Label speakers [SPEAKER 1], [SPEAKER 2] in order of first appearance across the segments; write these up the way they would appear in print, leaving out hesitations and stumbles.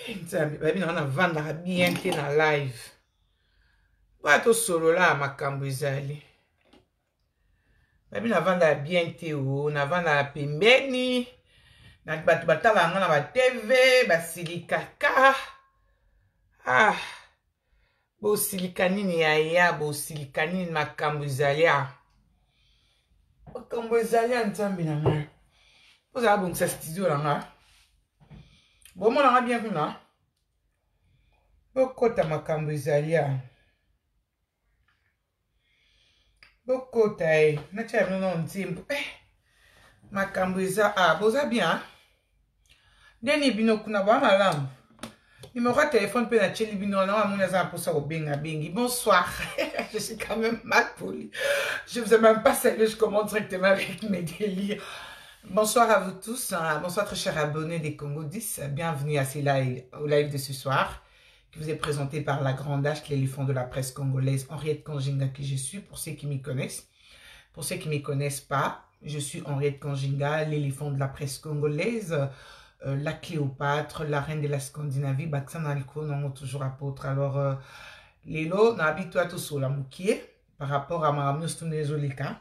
[SPEAKER 1] Baby na vanda bien te na live. Bato solo la makambo ezali. Baby na vanda bien te o, na vanda pembeni. Na bato batala nga na ba TV, basili kaka. Ah. Bo silika nini ya bo silika nini makambo ezali ya. Makambo ezali ya nzambi na nga. Poza bon sa studio la nga. Bon mon nga bien kuna. Bokota makambo ezali ya. Bokota na cha no nzimbo. Makambo eza boza bien. Deni bino kuna ba malamu. Numéro de téléphone pe na cheli bino na mona za posa ko benga bengi. Bonsoir. Je suis quand même mal poli. Je vous ai même pas salué, je commence directement avec mes délires. Bonsoir à vous tous. Bonsoir très chers abonnés des Congo 10. Bienvenue à ces live, au live de ce soir qui vous est présenté par la grande H, l'éléphant de la presse congolaise, Henriette Kanjinga qui je suis pour ceux qui m'y connaissent. Pour ceux qui ne m'y connaissent pas, je suis Henriette Kanjinga, l'éléphant de la presse congolaise. La Cléopâtre, la reine de la Scandinavie, Baksan Alko, non, toujours apôtre. Alors, Lélo, n'a habitué à tout sur la moukier par rapport à ma Zolika.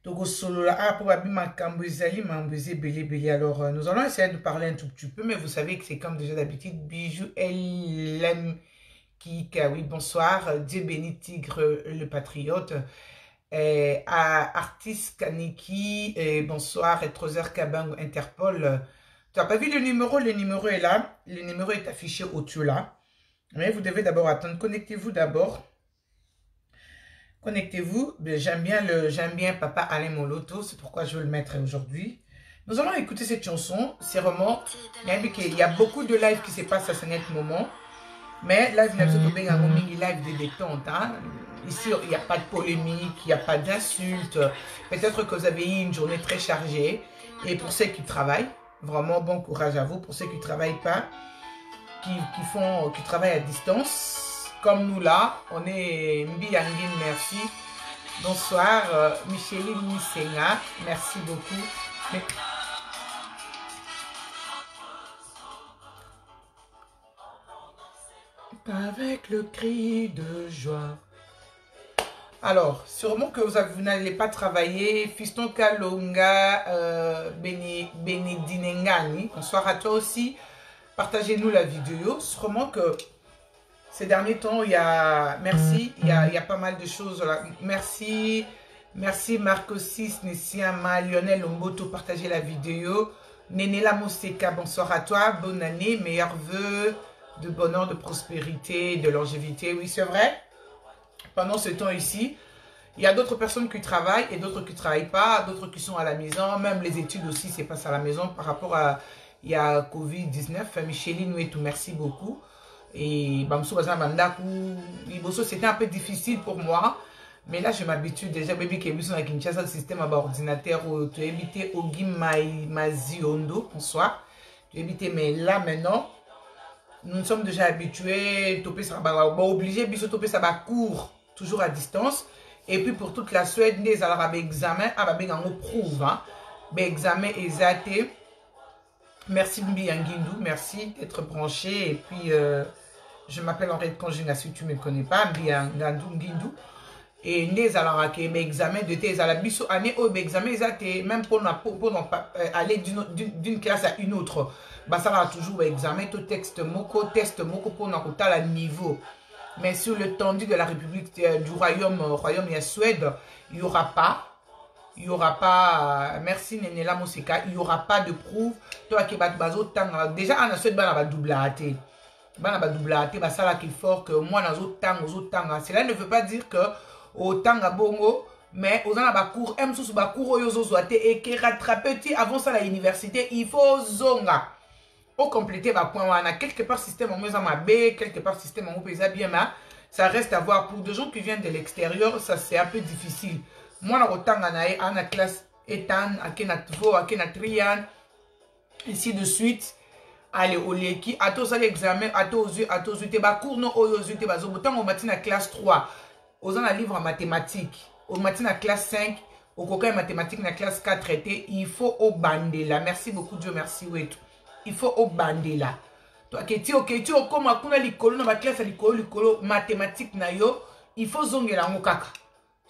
[SPEAKER 1] Donc, solo là, pour ma cambouizali, ma belé. Alors, nous allons essayer de parler un tout petit peu, mais vous savez que c'est comme déjà d'habitude, Bijou LM Kika, oui, bonsoir, Dieu béni Tigre le patriote. Artiste Kaniki, bonsoir, et Trozer Kabang Interpol. Tu n'as pas vu le numéro est là, le numéro est affiché au-dessus là. Mais vous devez d'abord attendre, connectez-vous d'abord. Connectez-vous, j'aime bien Papa Alain Moloto, c'est pourquoi je veux le mettre aujourd'hui. Nous allons écouter cette chanson, c'est vraiment, il y a beaucoup de lives qui se passent à ce net moment. Mais live, live de détente, hein. Ici, il n'y a pas de polémique, il n'y a pas d'insultes. Peut-être que vous avez eu une journée très chargée. Et pour ceux qui travaillent, vraiment bon courage à vous. Pour ceux qui ne travaillent pas, qui travaillent à distance, comme nous là, on est Mbiyangin, merci. Bonsoir, Micheline Missenga, merci beaucoup. Avec le cri de joie. Alors, sûrement que vous n'allez pas travailler. Fiston Kalonga, Benedinengani, bonsoir à toi aussi. Partagez-nous la vidéo. Sûrement que ces derniers temps, il y a, merci, il y a pas mal de choses. Là. Merci Marco 6, Nessiama, Lionel Lomboto, partagez la vidéo. Nenela Moseka, bonsoir à toi. Bonne année, meilleurs vœux de bonheur, de prospérité, de longévité. Oui, c'est vrai. Pendant ce temps ici, il y a d'autres personnes qui travaillent et d'autres qui ne travaillent pas, d'autres qui sont à la maison. Même les études aussi se passent à la maison par rapport à il y a Covid-19. Micheline Ouetou, merci beaucoup. Et c'était un peu difficile pour moi. Mais là, je m'habitue déjà. Baby Kebiso na Kinshasa, le système à ordinateur. Tu as évité Ogi Maziondo. Bonsoir. Tu as évité, mais là maintenant, nous sommes déjà habitués. Topé ça va obligé. Biso topé ça va court. Toujours à distance. Et puis pour toute la Suède, les Arabes examen, on prouve. Examen exacté. Merci Mbiyangindou, merci d'être branché. Et puis je m'appelle Henriette Kanjinga si tu ne me connais pas, Mbiyangindou. Et les Arabes examen de tes alabiso année au examen exacté, même pour aller d'une classe à une autre. Ça va toujours examen tout test moko pour notre niveau. Mais sur le tendu de la République du Royaume et Suède, il n'y aura pas, merci Nenela Moseka, il n'y aura pas de preuve. Déjà, en Suède, il y a double AT. Il y a double AT, ça là qui est fort que moi, cela ne veut pas dire que au Tanga Bongo, mais aux gens à cours, M sous cours, et qui rattrape avant ça à l'université, il faut zonga. Au compléter ma point, on a quelque part système en maison ma B, quelque part système en paysa bien ma, ça reste à voir pour des gens qui viennent de l'extérieur, ça c'est un peu difficile. Moi la autant en a classe Ethan, à Kenatvo, à Kenatrian, ainsi de suite. Allez au leki, à tous l'examen, à tous te ba cours non aux yeux te ba zo autant au matin à classe 3, aux en livre en mathématiques, au matin à classe 5, au coca mathématiques na classe 4 traité, il faut au bandé là. Merci beaucoup Dieu merci oui. Il faut au bandé là. oketi okoma kuna likolo na ba classe likolo mathématique na yo, il faut zongela ngo kaka.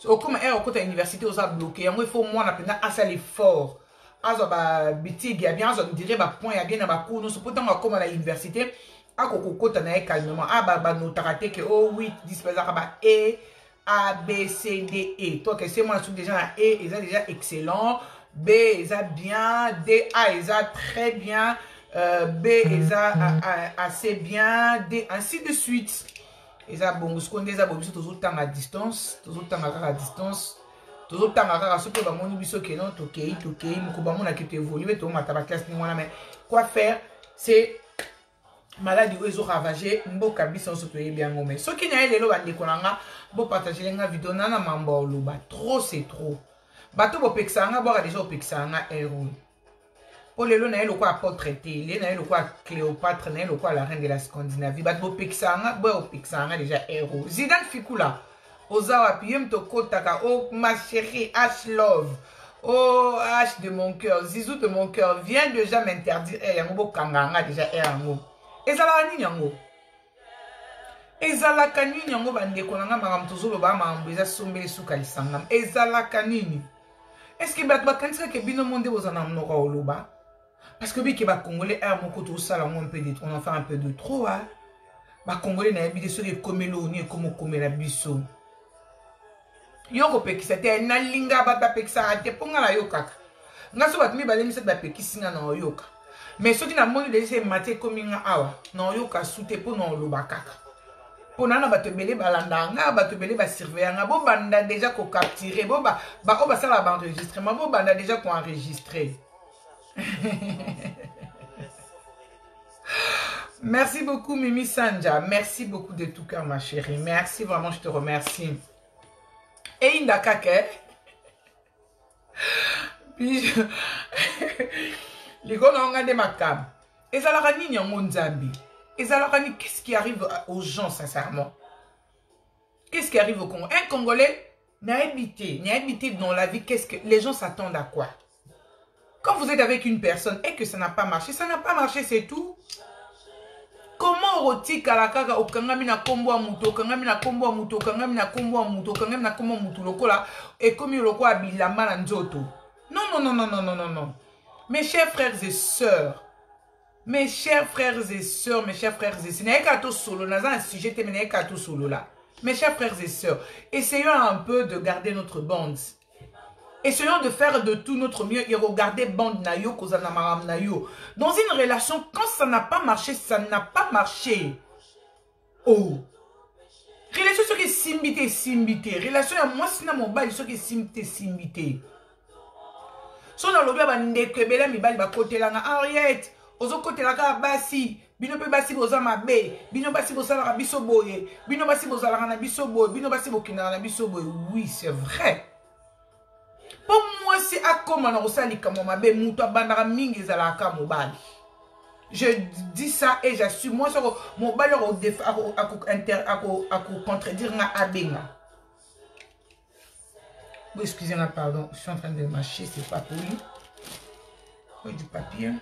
[SPEAKER 1] Okoma okota université oza bloqué, yango il faut moi na pena asa l'effort. Azo ba bitig ya bien, azo dirait ba point ya bien na ba cours, nous pourtant okoma na université, akokota na calmement. Ba notarate que oh 8 10 ba e A B C D E. Toi que c'est moi je déjà na E, ils déjà excellent. B ils bien, D A ils très bien. B assez bien, D ainsi de suite. Et ça bon, ce qu'on est à toujours temps à distance, toujours temps à distance, toujours temps à ce que va mon biso que non, ok, mon mon a qui évolué, tout ma classe ni mais quoi faire, c'est maladie où ils ont ravagé, mboka biso se payer bien mais ce qui n'a les lois de konanga, bon partager la vidéo nana mambo loba, trop c'est trop. Bateau bo pexanga, boire déjà au pexanga héros. Pour les lois, il y a quoi portraité, il y a quoi Cléopâtre, il y a quoi la reine de la Scandinavie. Bat bo pexanga, bo pexanga déjà héros. Zidane Fikula, Ozawa piem to kotaka, oh ma chérie, H love, oh H de mon cœur, Zizou de mon cœur, viens déjà m'interdire. Eh yango kanganga déjà yango. Ezala ni yango. Ezala kanini yango bande konanga magam tozolo ba mambo eza sombele suka lisangam. Ezala kanini. Est-ce que bat bakanisa ke bino monde bozana mnoka oloba? Parce que oui, les Congolais ont un peu de trop, on en fait un peu de trop. Les Congolais n'ont pas de comme l'oni comme la biso. Yoko pekisa te na linga bata pekisa te ponga la yoka. Ngaso batmi balemi set ba pekisinga na yoka. Mais ceux qui na moni de se maté comme nga awa na yoka soute po na loba kaka. Ponana batebele balanda nga batebele ba surveiller nga bo banda déjà ko capturer bo ba ko ba sala ba enregistrement bo banda déjà ko enregistrer. Merci beaucoup Mimi Sanja, merci beaucoup de tout cœur ma chérie, merci vraiment, je te remercie. Et Indakake, puis les gars ont regardé ma cam. Et ça leur a dit et ça leur a dit qu'est-ce qui arrive aux gens sincèrement? Qu'est-ce qui arrive au Congo? Un Congolais n'a habité dans la vie, qu'est-ce que les gens s'attendent à quoi? Quand vous êtes avec une personne et que ça n'a pas marché, c'est tout. Comment roti kalakaka okangami na kombo a muto, okangami na kombo a muto, okangami na kombo a muto, okangami na kombo a muto lokola et comme lokola bilamba na nzoto. Non. Mes chers frères et sœurs, mes chers frères et sœurs, n'est qu'à tout solo, n'a un sujet terminé qu'à tout solo là. Mes chers frères et sœurs, essayons un peu de garder notre bande. Essayons de faire de tout notre mieux et regarder bande nayo, kozana maram nayo. Dans une relation, quand ça n'a pas marché, ça n'a pas marché. Oh. Relation ce qui est simbité. Relation à moi, c'est mon bal, ce qui est simbité. Si on a l'objet de kebela mi bal ba côté là, Henriette, ozo côté là basi, bino pe basi boza mabe, bino basi boza la biso boye, bino basi boza la biso boye, bino basi bokina la biso boye. Oui, c'est vrai. Pour moi, c'est à comment on s'allie comme ma belle mouton bandara mingi zalaka mobile. Je dis ça et j'assume. Moi, mon bal à contredire na abenga. Excusez-moi, pardon. Je suis en train de mâcher, c'est pas poli. Oui, du papier.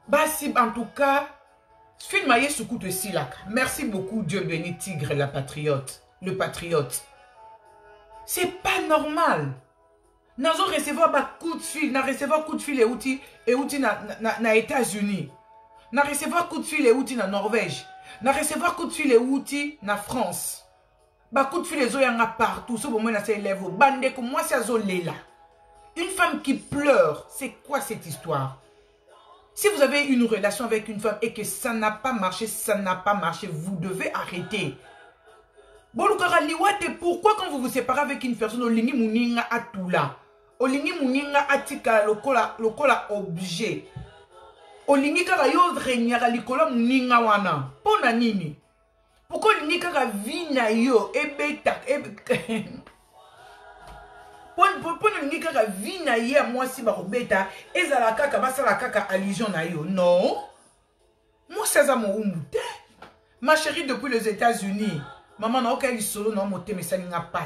[SPEAKER 1] Bah, si, en tout cas. Film Maïe Soukou de Silak. Merci beaucoup, Dieu béni, Tigre, la patriote. Le patriote. C'est pas normal. Nous avons recevoir un coup de fil. Nous recevoir coup de fil et outils na États-Unis. Nous recevoir coup de fil et outils na Norvège. Nous recevoir coup de fil et outils na France. Bah coup de fil et oyanga partout. Ce moment na se élève au bande comme moi c'est là. Une femme qui pleure. C'est quoi cette histoire? Si vous avez une relation avec une femme et que ça n'a pas marché, vous devez arrêter. Pourquoi quand vous vous séparez avec une personne, olingi muninga atula, olingi muninga atika lokola objet, olingi kaka yo renyaka likola muninga wana, pona nini? Pourquoi olingi kaka vina yo ebeta Pone ngi kaka vina ye moi si barobeta ezala kaka basala kaka allusion na yo. Non. Moi c'est ça mon umute. Ma chérie depuis les États-Unis. Maman na oka solo na moté mais ça n'inga pas.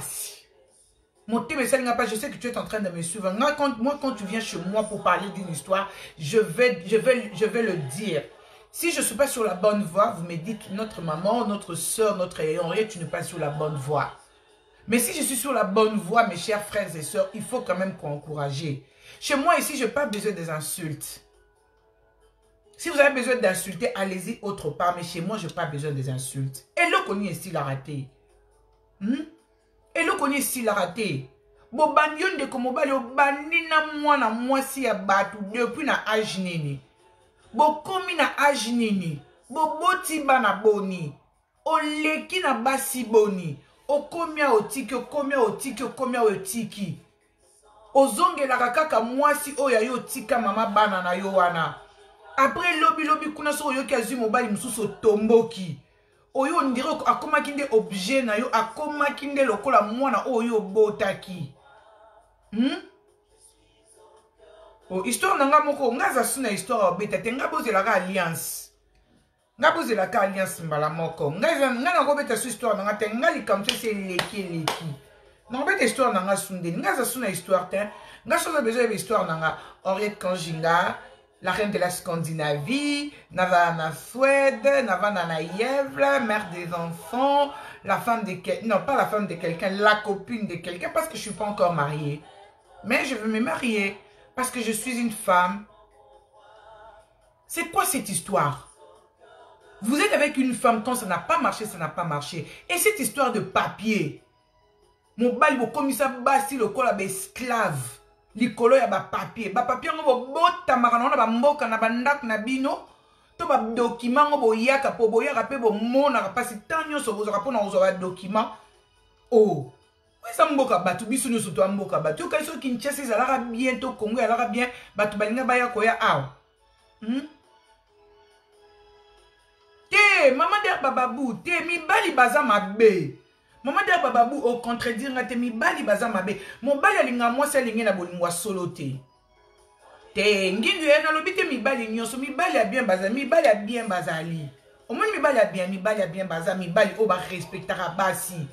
[SPEAKER 1] Mon thème est pas, je sais que tu es en train de me suivre. Moi, quand tu viens chez moi pour parler d'une histoire, je vais le dire. Si je ne suis pas sur la bonne voie, vous me dites, notre maman, notre soeur, notre Henriette, tu n'es pas sur la bonne voie. Mais si je suis sur la bonne voie, mes chers frères et sœurs, il faut quand même encourager. Chez moi, ici, je n'ai pas besoin des insultes. Si vous avez besoin d'insulter, allez-y autre part. Mais chez moi, je n'ai pas besoin des insultes. Et le connu ici l'a raté. Et le connu ici l'a raté. Bo bandion de komobali o bandina mwana mwasi ya batu depuis na âge nini. Bo komi na âge nini. Bo boti bana boni. O leki na basi boni. O komia otiki, o komia otiki, o komia otiki. O zonge la kaka mwasi o ya yo tika mama bana na yo wana. Après lobi kuna so yo kazu mobali mususu tomboki. Oyo on dirait akoma kinde objet na yo akoma kinde lokola mwana oyo botaki. Oh, histoire nanga moko ngaza suna histoire obeta te ngabozela alliance. Ngabozela ka alliance mbala moko. Ngaza ko beta su histoire nanga te ngali comme ça c'est leki. Non beta histoire nanga sunde. Ngaza suna histoire te. Ngaza so besoin de histoire nanga Henriette Kanjinga. La reine de la Scandinavie, Navana Suède, Navana Yevla, mère des enfants, la femme de quelqu'un, non pas la femme de quelqu'un, la copine de quelqu'un, parce que je ne suis pas encore mariée. Mais je veux me marier, parce que je suis une femme. C'est quoi cette histoire? Vous êtes avec une femme, quand ça n'a pas marché, ça n'a pas marché. Et cette histoire de papier, mon bal, mon commissaire Bassi, le col à esclave. Likolo ya ba papier ngo bota makana ba mboka na bandak na bino to ba document ngo boyaka po boyaka pe bo mona ka pasi tanyo so bozo ka pona ozo ba document oh wesa mboka batu biso nyoso to mboka batu ka so Kinshasa ezalaka bien to Congo ezalaka bien batu balinga baya koya awa te mama der bababou te mi bali baza mabe. Maman de bababou au contredire ngate mi bali baza mabe. Mon bali alinga moi c'est lingi na bolingwa solo te. Te ngindu na lobite mi bali nyonso mi bali a bien baza mi bali a bien bazali. Au moins mi bali a bien baza mi bali o ba respectera basi.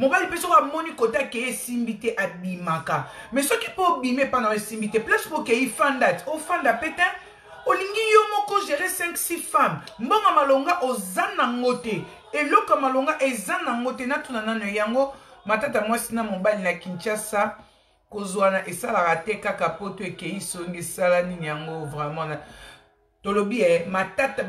[SPEAKER 1] Mon bali peso ka moni kota ke simbite abimaka. Mais ce qui peut bimé pendant simbite place pour que il fandat o fanda pétin. Olingi yo moko gérer 5-6 femmes. Mbonga malonga ozana ngote. Et l'autre malonga ezana ngote na tunana yango matata mwasi na mobali na Kinshasa kozwana esala rate kaka poto ekei songi sala nini yango vraiment na tolobi matata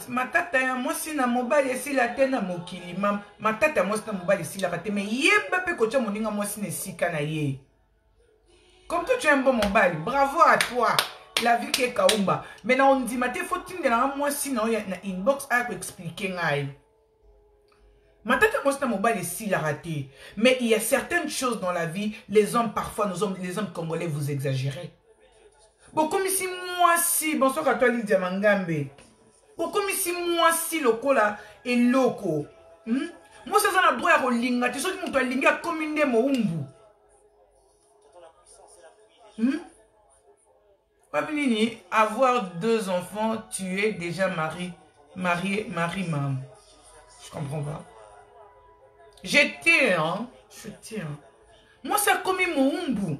[SPEAKER 1] matata ya mwasi na mobali esila te na mokili matata mwasi na mobali esila rate mais yeba pe kocha moninga mwasi na esika na ye. Comme toi tu es un bon mobali, bravo à toi. La vie qui est kaumba. Maintenant on dit maté faut tinde na mwasi na inbox a ko expliquer ngai. Matata moi c'est mobile ici la raté. Mais il y a certaines choses dans la vie, les hommes parfois, les hommes congolais vous exagérez. Bon comme ici moi si bonsoir à toi Lydia Mangambe. Bon comme ici moi si le cola est loco. Moi c'est ça na droit à linga, tu sais que mon linga comme une demo umbu. Avoir 2 enfants, tu es déjà marié, maman. Je comprends pas. J'étais, moi, c'est comme mon umbu.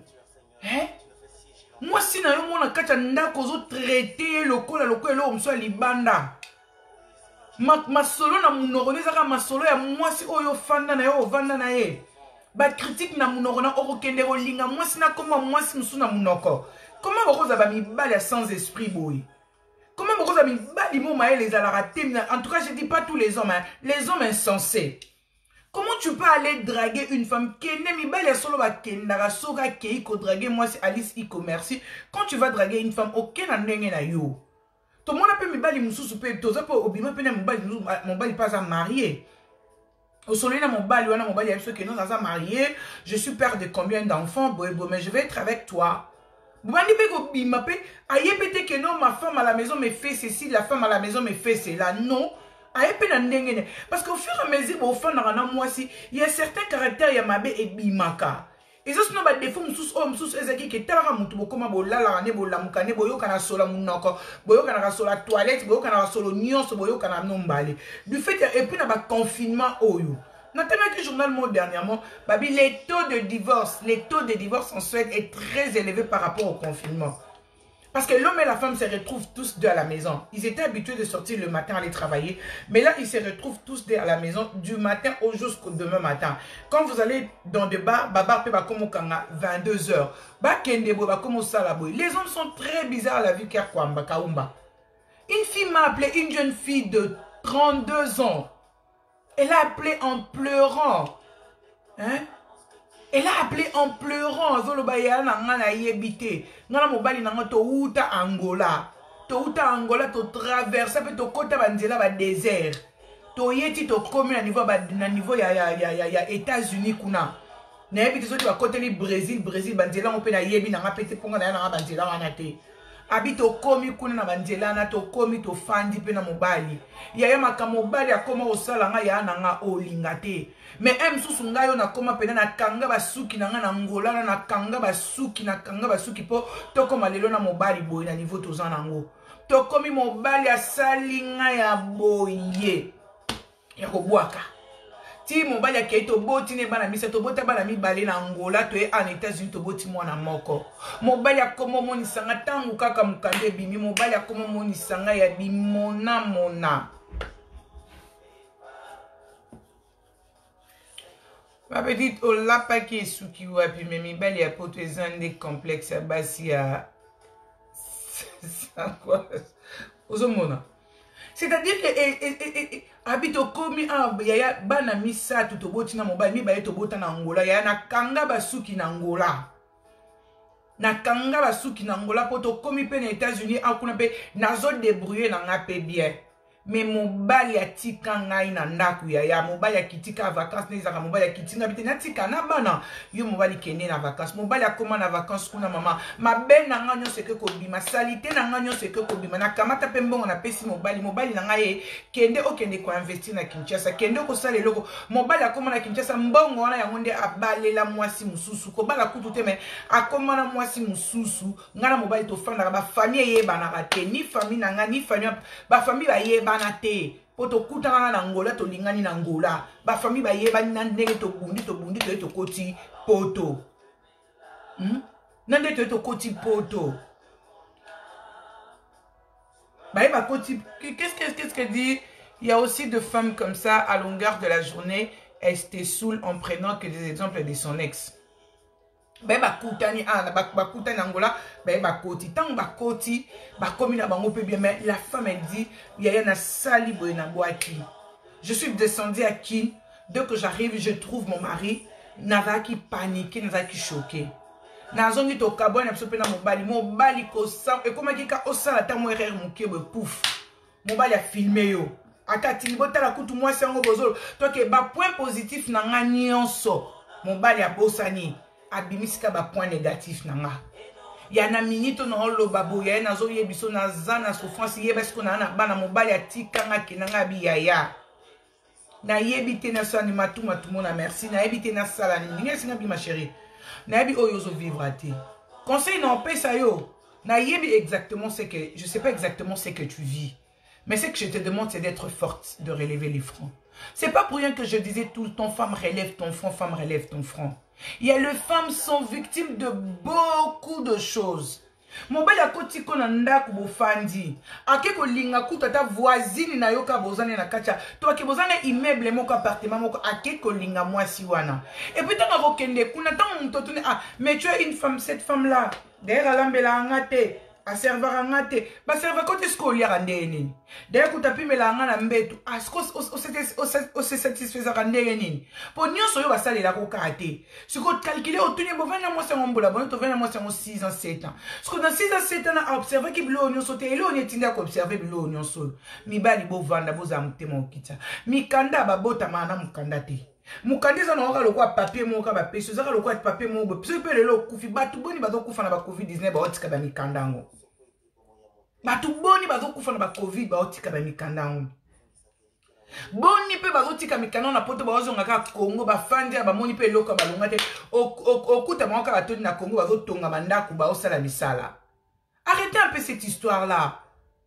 [SPEAKER 1] Moi, si na yo mona kacha ndako zo traiter lokola lo mso libanda. Ma solo na munoko nezaka ma solo ya mwasi oyo fanda na yo vanda na ye. Ba critique na munoko na okokende linga mwasi na koma mwasi musu na munoko. Comment vous avez mis balle sans esprit boy? Comment vous avez mis balle les en tout cas je dis pas tous les hommes, hein, les hommes insensés. Comment tu peux aller draguer une femme qui n'est mi balle solo ba kendara soga keiko draguer moi c'est Alice e-commerce. Quand tu vas draguer une femme aucun andenge na yo. Tout le monde a pu mi balle mususu pe toza po obima pe na mon balle pas à marier. Au soleil mon balle il y a ceux qui non à marié, je suis père de combien d'enfants mais je vais être avec toi. Ma femme à la maison me fait ceci, la femme à la maison me fait cela. Non. Parce qu'au fur et à mesure, il y a certains caractères, il y a mabe et bimaka. Et ça, c'est des fois, qui du fait, et puis, il y a un confinement. Notamment que journal mot dernièrement, babi, les taux de divorce en Suède est très élevé par rapport au confinement. Parce que l'homme et la femme se retrouvent tous deux à la maison. Ils étaient habitués de sortir le matin aller travailler. Mais là, ils se retrouvent tous deux à la maison du matin au jusqu'au demain matin. Quand vous allez dans des bars, babar peut comme au 22 h. Les hommes sont très bizarres à la vie Kerkwamba, Kaumba. Une fille m'a appelé, une jeune fille de 32 ans. Elle a appelé en pleurant. Hein? Elle a appelé en pleurant. Zolobaya na ngana yebite. Ngana mobali na to uta Angola. To uta Angola to traverse pe to kota banzela ba désert. To yeti to komi na niveau ya États-Unis kuna. Na yebite so to kote li Brésil banzela on pe na yebi na ngapete ponga na banzela wana te. Abi to komi kuna na banzela na to komi to fandi pe na mobali. Ya maka mobali akoma osala nga ya na nga olinga te. Mais M sous ngayo na koma pena na kanga basuki na nga na ngola na kanga basuki po to koma lelo na mobali boy na niveau to zanango. To komi mobali asali nga ya boye. Ya kobwaka. Ti mobali akei to boti ne bana misa to bota bana mibale na Angola to e en États-Unis to boti mwana moko. Mobali akomo moni sanga tangu kaka mukande bimi mobali akomo moni sanga ya bimona mona. Ma petite olapa qui est souki wapi mais mibali ya poto ezande complexe ya basi ya quoi ozomona. C'est-à-dire que habito komi ya bana misatu to botina mobali mibale to bota na Angola ya na kanga basuki na Angola. Na kanga basuki na Angola poto komi pe na États-Unis akuna pe nazo débrouiller na nga pe bien. Mais mobali ya tika ngai na ndaku ya mobali ya kitika vacances nezaka mobali ya kitinga bite na tika na bana yo mobali kende na vacances mobali akoma na vacances kuna mama mabe na nga nyonso ke kobima salite na nga nyonso ke kobima na kamata pe mbongo na pesi mobali na ngai kende okende ko investir na Kinshasa kende ko sala eloko mobali akoma na Kinshasa mbongo wana yango nde abalela mwasi mususu ko bala kutu te me akoma na mwasi mususu ngana mobali to fanda ba famille yeba na ba te ni famille na nga ni famille ba famille ba yeba te poto kutanga na Angola to lingani na Angola ba famille ba yeba na ndenge to bundi to koti poto nande to koti poto ba koti qu'est-ce que dit il y a aussi de femmes comme ça à longueur de la journée elles se saoulent en prenant que des exemples de son ex. Bakutani Angola, bakoti. Tant bakoti, bakomi na bango pe bien, mais la femme elle dit, yaya na sali boy na boaki. Je suis descendue à Kin, dès que j'arrive, je trouve mon mari, nazaki paniqué, nazaki choqué. Nazongi to kabo na psope na mobali ko sa, et comme kika osala ta mo erreur muke be pouf. Mobali a filmé yo. Akati libota la kutu moi sango bozolo. To ke ba point positif na nga nyonso. Mobali a bosani. Abimisika ba point négatif nanga. Ya na minito na olo babo ya na zo yebiso na zana souffrance yebesko na bana mobali atika nga kinanga biyaya. Na yebite na sani matuma tumona merci na yebite na sala ni ngi singa bi ma chérie. Na yebi oyozo vivre ati. Conseil non pesa yo. Na yebi exactement ce que je sais pas exactement ce que tu vis. Mais ce que je te demande c'est d'être forte, de relever les fronts. C'est pas pour rien que je disais tout le temps femme relève ton front, femme relève ton front. Il y a les femmes sont victimes de beaucoup de choses. Mobile a koti ko na ndaku bofandi. Ake ko linga kuta ta voisine na yoka bozane na kacha. To ake bozane immeuble moko appartement moko ake ko linga mwasi wana. Et puis tant avokende kuna tant mtoto ne mais tu es une femme cette femme là. Derrière lambela ngate. A serveur ngate ba serveur côté scolaire andeni d'ailleurs ko tapi melanga na mbetu asko o se satisfaire andeni po nyonso yo basalela ko kate siko calculer otunye bovana mo sango mbola bon to vena mo sango 6 ans 7 ans siko dans 6 ans 7 ans na observer ki bilo nyonso te elo ni tinda ko observer bilo nyonso mi bali bovanda boza mutema okita mi kanda babota mana mukanda te mukandiza na oka lokwa papier moka ba peso zaka lokwa papier mo bo pe lelo kufi batu boni bazo kufa na ba covid-19 ba otika ba mikandango. Batu boni bazo kufa na ba covid ba otika ba mikandango. Boni pe bazo tika mikanda na poto bazo ngaka Congo ba fandi ba moni pe loka ba longa te okuta moka ba toni na Congo bazo tonga mandaku ba osala misala. Arrêtez un peu cette histoire là.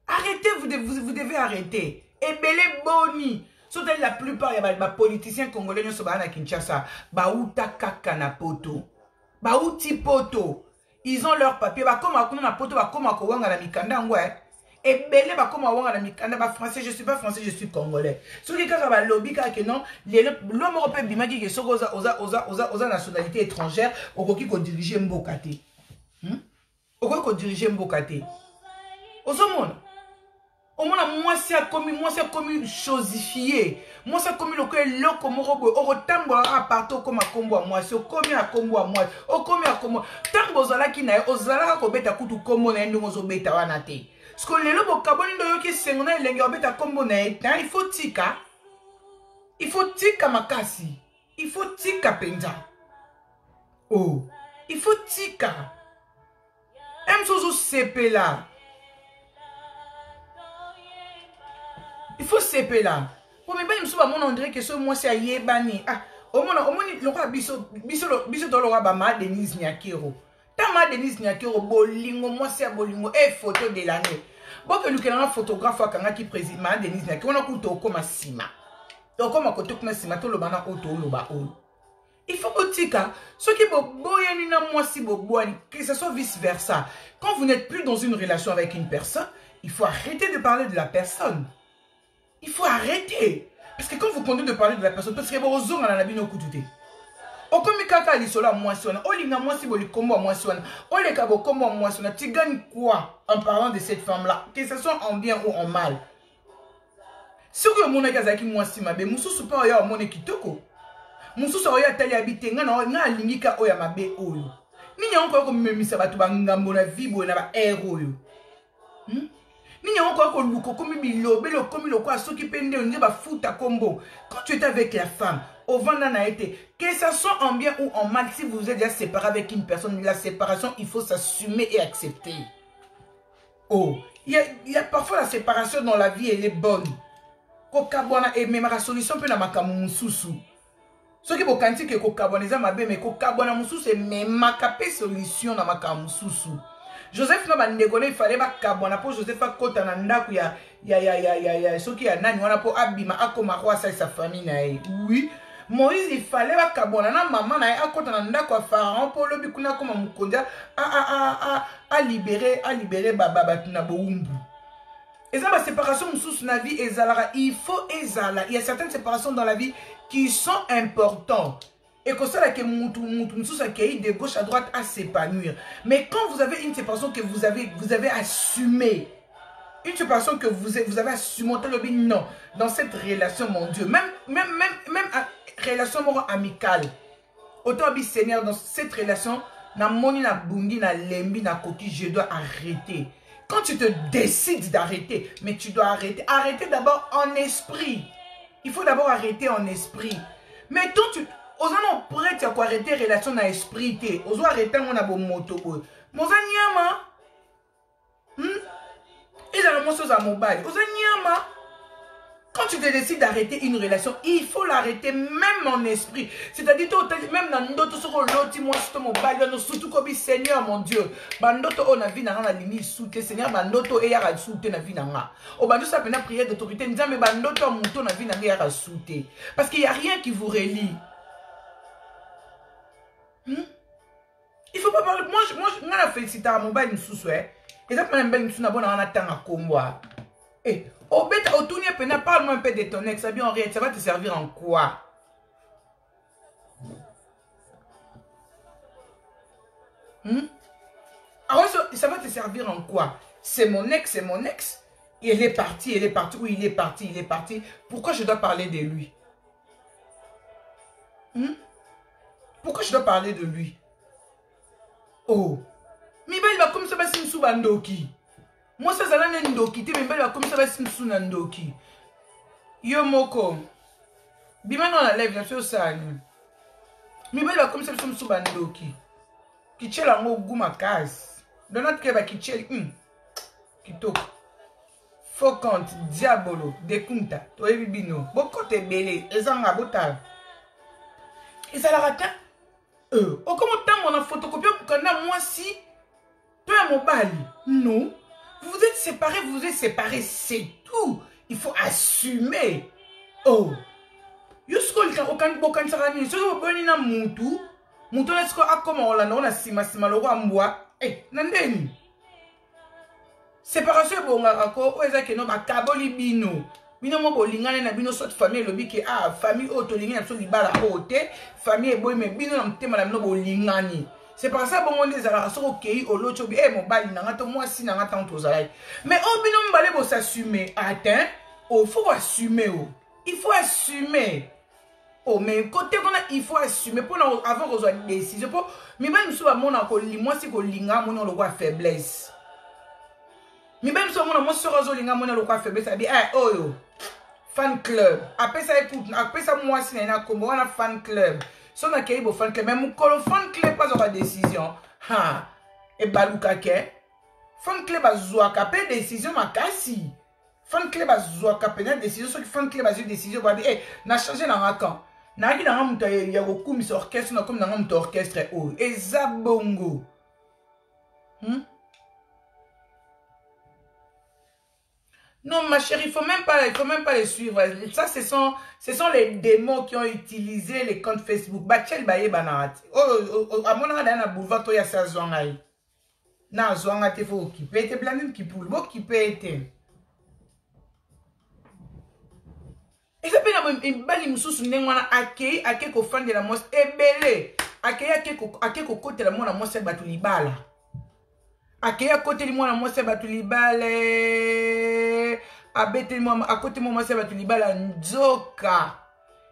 [SPEAKER 1] Arrêtez, vous devez arrêter. Ebele boni Surtout la plupart, il y a des politiciens congolais qui sont à Kinshasa. Baouta kaka na poto. Baouti poto. Ils ont leur papier. Comme à poto, comme à Kouanga na Mikanda, ouais. Et belé, comme à Wanga na Mikanda, français, je suis pas français, je suis congolais. Ceux qui ont lobby, non, l'homme européen, bimaki, qui sont aux nationalités étrangères, au qui dirige Mbokate. Au qui dirige Mbokate. Aux hommes. Au moins, moi, c'est commis chosifié. Moi, c'est commis le que l'eau comme au tambo à partout comme à combo à moi. C'est commis à combo à moi. Au commis à combo. Tambo zala qui n'a aux zala ko beta kutu combo na ndo zo beta wanate. Ce que les lobos kaboni ndo yoki sengona lenga beta combo na eta. Il faut tika. Il faut tika makasi. Il faut tika penza. Oh. Il faut tika. Aime sozo sepe là. Il faut seper là. Pour me dire, mon André, que ce mois c'est à Yébani. Ah, au moins, le roi biso dans le roi Bama Denise Nyakiro. Tama Denise Nyakiro, bolingo, moi c'est à bolingo, et photo de l'année. Bon, que nous avons un photographe qui préside Denise Nyakiro, on a couteau comme un sima. Donc, comme un couteau comme un sima, tout le bana auto, le ba ou. Il faut que tika, ceux qui boyanina moi si boboani, que ce soit vice versa. Quand vous n'êtes plus dans une relation avec une personne, il faut arrêter de parler de la personne. Il faut arrêter. Parce que quand vous continuez de parler de la personne, parce que vous avez un ami au coup de thé. Au comme kaka lisola moi sona, au linga moi si boli kombo moi sona, au le kabo kombo moi sona, tu gagnes quoi en parlant de cette femme là, que ce soit en bien ou en mal. Si vous avez mon kazaki moi si mabe, musu super ya mon kitoko. Musu so ya tali habité nga lingika oya mabe oyo. Ni nyango ko memisa batu bangambo na vibo na ba héros yo. Quand tu étais avec la femme, au vendant a été, que ça soit en bien ou en mal, si vous êtes déjà séparé avec une personne, la séparation, il faut s'assumer et accepter. Oh, il y a parfois la séparation dans la vie, elle est bonne. Et même la solution peut la makamu mususu. Ce qui est quand que kokaboneza mabe mais kokabona mususu c'est même makapé solution na makamu mususu. Joseph n'a pas négocié, il fallait pas kabona pour Joseph a kota na ndaku ya ce qui a nani wana pour abima akoma roi sa famille na e. Oui, Moïse il fallait pas kabona na maman na e akota na ndaku ya pharaon pour le bikuna comme mukondia a libérer baba batuna boumbu. Et ça ma séparation sous na vie ezalara, il faut ezala. Il y a certaines séparations dans la vie qui sont importantes. Et que ça, que de gauche à droite à s'épanouir. Mais quand vous avez une séparation que vous avez assumé, une séparation que vous avez assumé, non, dans cette relation, mon Dieu, même relation amicale, autant bi Seigneur, dans cette relation, na moni, na bundi, na lembi, na coquille, je dois arrêter. Quand tu te décides d'arrêter, mais tu dois arrêter. Arrêter d'abord en esprit. Il faut d'abord arrêter en esprit. Mais quand tu... Osano prête à quoi arrêter relation à esprit té. Oso arrêter mon abo moto boy. Moza nyama. Et dans le mot à mobile. Osa nyama. Quand tu te décides d'arrêter une relation, il faut l'arrêter même en esprit. C'est-à-dire même dans notre sur l'autre moi sur mobile nous surtout comme Seigneur mon Dieu. Bandoto on a vu dans la ligne soute Seigneur bandoto et ya soute na vie nanga. O bandoto ça peut prière d'autorité mais bandoto mouton na vie na ya soute. Parce qu'il y a rien qui vous relie. Il faut pas parler. Moi, je félicite à mon bail sous ouais. Et ça, je me suis abonné en attendant à combat. Et au bête, au tournier, parle-moi un peu de ton ex. Ça va te servir en quoi? Alors, ça va te servir en quoi? C'est mon ex, c'est mon ex. Il est parti, où il est parti. Pourquoi je dois parler de lui? Pourquoi je dois parler de lui? Oh, mais il va comme ça va simsou bandoki. Moi ça zala nendoki te mais il va comme ça va simsou nandoki. Yo moko. Bima non la lève, je suis ça. Mais il va comme ça simsou bandoki. Qui tche la mo gouma casse. Dans notre keba qui tche qui toque. Faux compte diabolo dekunta to ebibino. Boko te belé ezanga botal. Et ça la ratin. Oh, comment t'as mon photocopie pour moi si tu es mon bal? Non. Vous êtes séparés, c'est tout. Il faut assumer. Oh, yusko lika okan sarani so boni na mutu na siko akoma olanda ona sima loko ambwa nandeni séparation bongaka ko oza ke no bakaboli bino mo bolingane na bino soit famille lobi ke famille o to lingana so libala o te famille boy me bino na mtema na bino bolingani. C'est par ça bon on les a so kei olocho bi mobali na ngato mwasi na ngata on tozalai. Mais o bino mbale bo s'assumer atteint faut assumer il faut assumer. Oh, mais côté qu'on a, il faut assumer pour avant qu'on soit décision. Pour mais même si mon moi c'est qu'on linga mon le quoi faiblesse. Mais même si mon sera linga mon le quoi faiblesse, ça dit yo fan club. Après ça écoute, après ça moi si na comme on a fan club. Si on a qu'il y fan club, mais mon fan club pas aura décision. Et baluka ke fan club a zoaka pe décision makasi. Fan club a zoaka pe na décision so fan club a eu décision ba bi na changer na ngaka. Naki na ngamuta ya kokumisa orchestre na comme na ngamuta orchestre eza bongo. Non ma chérie, il faut même pas les suivre. Ça ce sont les démons qui ont utilisé les comptes Facebook. Bachel baye banarati. À mon avis na boulevard to ya sa zongai. Na zonga te faut occuper te planning qui pour occuper te. Et ça peut être une belle moussous n'engwana akei ko fan de la mos ebele akei ko côté la mona mos batulibala akei côté li mona mos batulibale abete mo à côté mo mos batulibala nzoka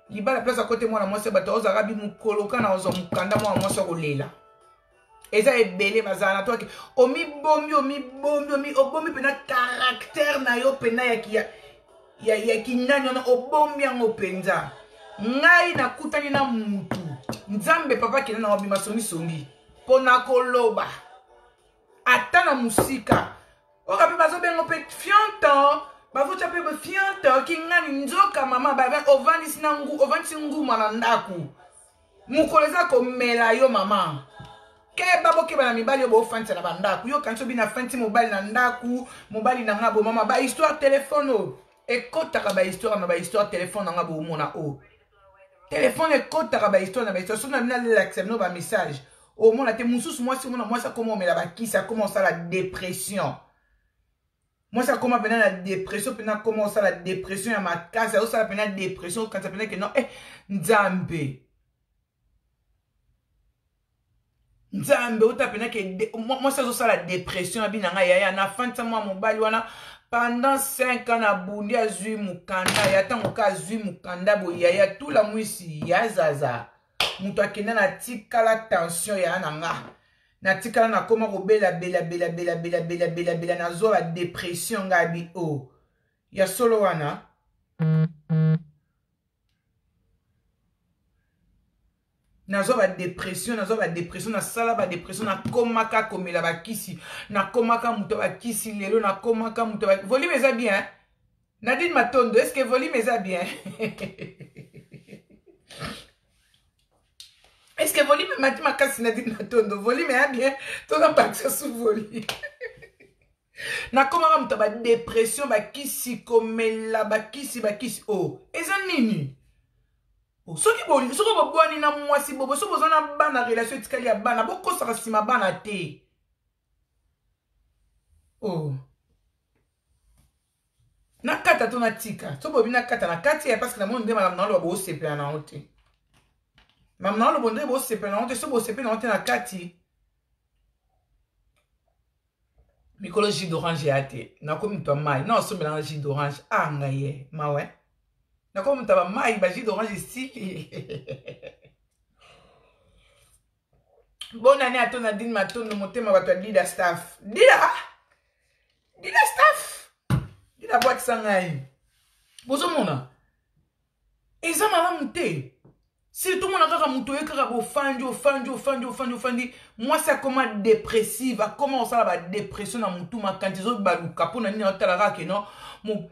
[SPEAKER 1] libala place à côté mona mos batoza rabi mukoloka na ozo mukanda mo mos kolela eza ebele bazana to omi bombi pena caractère na yo pena ya kinani ona obombi yango penza ngai na kutani na mutu nzambe papa kina na obima songi pona koloba ata na musika okape bazo bengo pe fianto bavuta pe fianto kingani nzoka mama ba ovandisi ngu mana ndaku mukoleza ko mela yo mama ke babo ke bana mibali yo bo fanti na bandaku yo kanso bina fanti mobali na ndaku mobali na ngabo mama ba histoire téléphone ekotaka ba histoire na ba histoire téléphone na ngabo mona téléphone ekotaka ba histoire na ba histoire sona bina l'accept no ba message mona te mususu moi ça comment mais là qui ça commence à la dépression moi ça comment pendant la dépression pendant comment ça la dépression ya ma case ça ça pendant dépression quand ça pendant que non nzambe utapena que moi ça ça la dépression abinanga ya na fanta moi mobali wana pendant 5 ans na bundi azui mukanda ya tango ka azui mukanda bo ya tout la mwisi ya zaza muto akenda na tikala tension ya nanga na tikala na koma ko bela na zo la dépression ngabi ya solo wana nazo ba dépression na sala ba dépression na komaka komela ba kisi na komaka muto ba kisi lelo na komaka muto ba volume eza bien Nadine Matondo est-ce que volume eza bien est-ce que volume mati makasi Nadine Matondo volume eza bien to na pas sous volume na komaka muto ba dépression ba kisi komela ba kisi eza nini soki bobwani na mwasi bobo so bozana bana relation etikali ya bana bokosaka nsima bana te nakata to natika so bobi nakata na kati ya parce que na moni nde malamu na oloba boosepela na ngo te malamu na oloba nde boosepela na ngo te so bosepela na ngo te na kati mikolo jus d'orange ya te nakomi mto mai na osombela na jus d'orange ngai ye mawe comme tu as maï, jus d'orange ici. Bonne année à ton Nadine Matondo, mon thème à toi, Dida Staff. Dida Staff. Dida boîte sangaï. Bozo mona. Et ça m'a monté. Si tout le monde a monté, moi ça commence dépressive, comment ça va dépression dans mon tout ma quand ils ont baluka pour n'ani otala que non.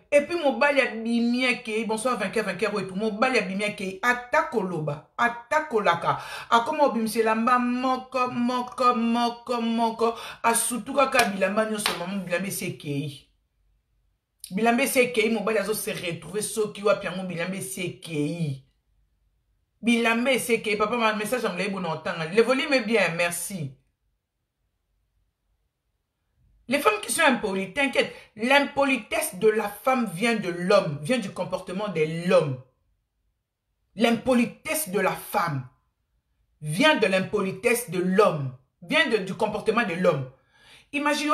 [SPEAKER 1] Et puis mon bali a bimia qui bonsoir vainqueur et tout mon bali a bimia qui attaque loba attaque laka a comment bimse lamba moko a surtout ka bilamba nyo so maman bilamba c'est qui Bilambe sekei mobali azo se retrouver soki wa piango bilambe sekei. Bilambe sekei papa ma message en lay bon entendre. Le volume est bien, merci. Les femmes qui sont impolies, t'inquiète, l'impolitesse de la femme vient de l'homme, vient du comportement de l'homme. L'impolitesse de la femme vient de l'impolitesse de l'homme, vient du comportement de l'homme. Imaginez,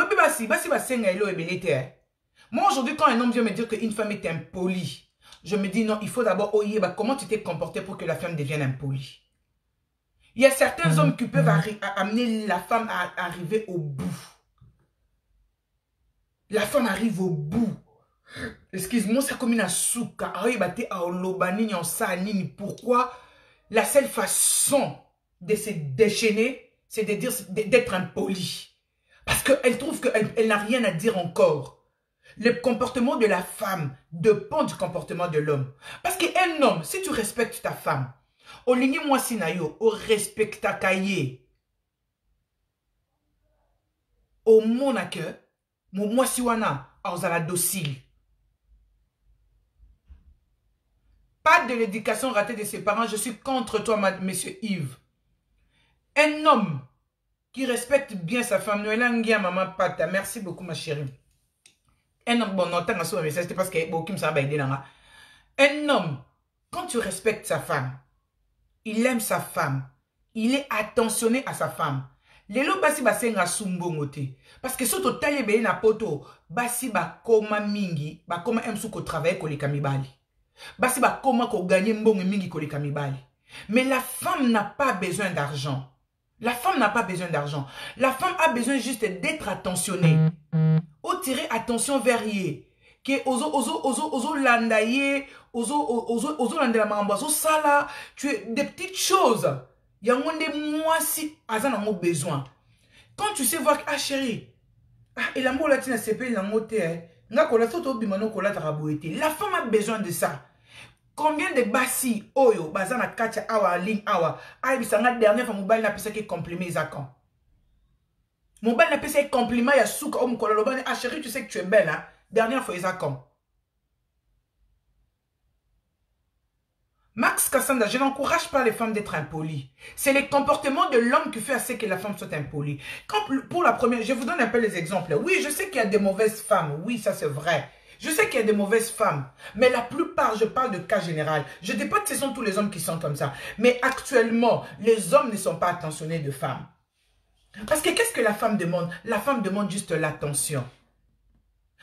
[SPEAKER 1] moi aujourd'hui quand un homme vient me dire qu'une femme est impolie, je me dis non, il faut d'abord comment tu t'es comporté pour que la femme devienne impolie. Il y a certains hommes qui peuvent amener la femme à arriver au bout. La femme arrive au bout. Excuse-moi, c'est comme une asuka. Pourquoi? La seule façon de se déchaîner, c'est de dire d'être impoli. Parce qu'elle trouve qu'elle n'a rien à dire encore. Le comportement de la femme dépend du comportement de l'homme. Parce qu'un homme, si tu respectes ta femme, au ligne moi sinayo, au respecta kaye, au monake, moi siwana, aux ala docile. Pas de l'éducation ratée de ses parents, je suis contre toi, monsieur Yves. Un homme qui respecte bien sa femme, Noëlangia, maman Pata, merci beaucoup ma chérie. Un homme, bon, non, tant que c'était parce qu'il y a beaucoup de aider. Un homme, quand tu respectes sa femme, il aime sa femme, il est attentionné à sa femme. Lelo basi basenga sumbongote. Parce que soto talebe na poto, basi ba koma mingi, ba koma emsu ko travailler ko leka mibali. Basi ba koma ko gagner mbongo mingi ko leka mibali. Mais la femme n'a pas besoin d'argent. La femme n'a pas besoin d'argent. La femme a besoin juste d'être attentionnée. Au tirer attention vers yé. Que ozo landaye, ozo landela mamba, ozo sala, tu es des petites choses. Il y a moins de mois si Azan a besoin. Quand tu sais voir que, ah chérie, et l'amour latin c'est pas l'amour té, la femme a besoin de ça. Combien de bassi, oyo, bazana kacha awa, ling awa, aïe, bisanga dernière fois, mobile n'a pas que complimé Zakan. Mobile n'a pas que compliment, ya souka, om kololoban, ah chérie, tu sais que tu es belle, hein. Dernière fois, Zakan. Max Cassandra, je n'encourage pas les femmes d'être impolies. C'est le comportement de l'homme qui fait assez que la femme soit impolie. Quand, pour la première, je vous donne un peu les exemples. Oui, je sais qu'il y a des mauvaises femmes. Oui, ça c'est vrai. Je sais qu'il y a des mauvaises femmes. Mais la plupart, je parle de cas général. Je ne dis pas que ce sont tous les hommes qui sont comme ça. Mais actuellement, les hommes ne sont pas attentionnés de femmes. Parce que qu'est-ce que la femme demande? La femme demande juste l'attention.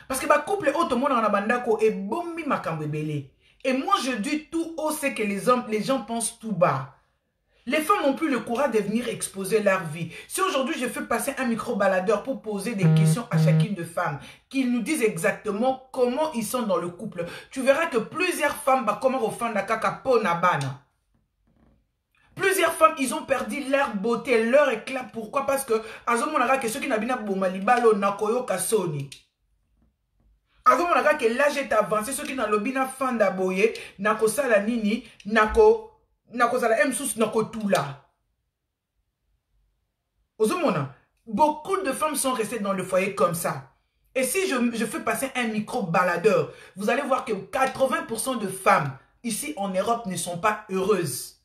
[SPEAKER 1] Parce que ma couple autre monde en abandako est bombi makambebele. Et moi, je dis tout haut, c'est que les gens pensent tout bas. Les femmes n'ont plus le courage de venir exposer leur vie. Si aujourd'hui, je fais passer un micro-baladeur pour poser des questions à chacune de femmes, qu'ils nous disent exactement comment ils sont dans le couple, tu verras que plusieurs femmes, plusieurs femmes, ils ont perdu leur beauté, leur éclat. Pourquoi? Parce que, que ceux qui n'ont pas avant que l'âge est avancé, ceux qui n'ont pas fan d'aboyer, nako sala nini, nako sala emsus, nako tout là. Beaucoup de femmes sont restées dans le foyer comme ça. Et si je fais passer un micro-baladeur, vous allez voir que 80% de femmes ici en Europe ne sont pas heureuses.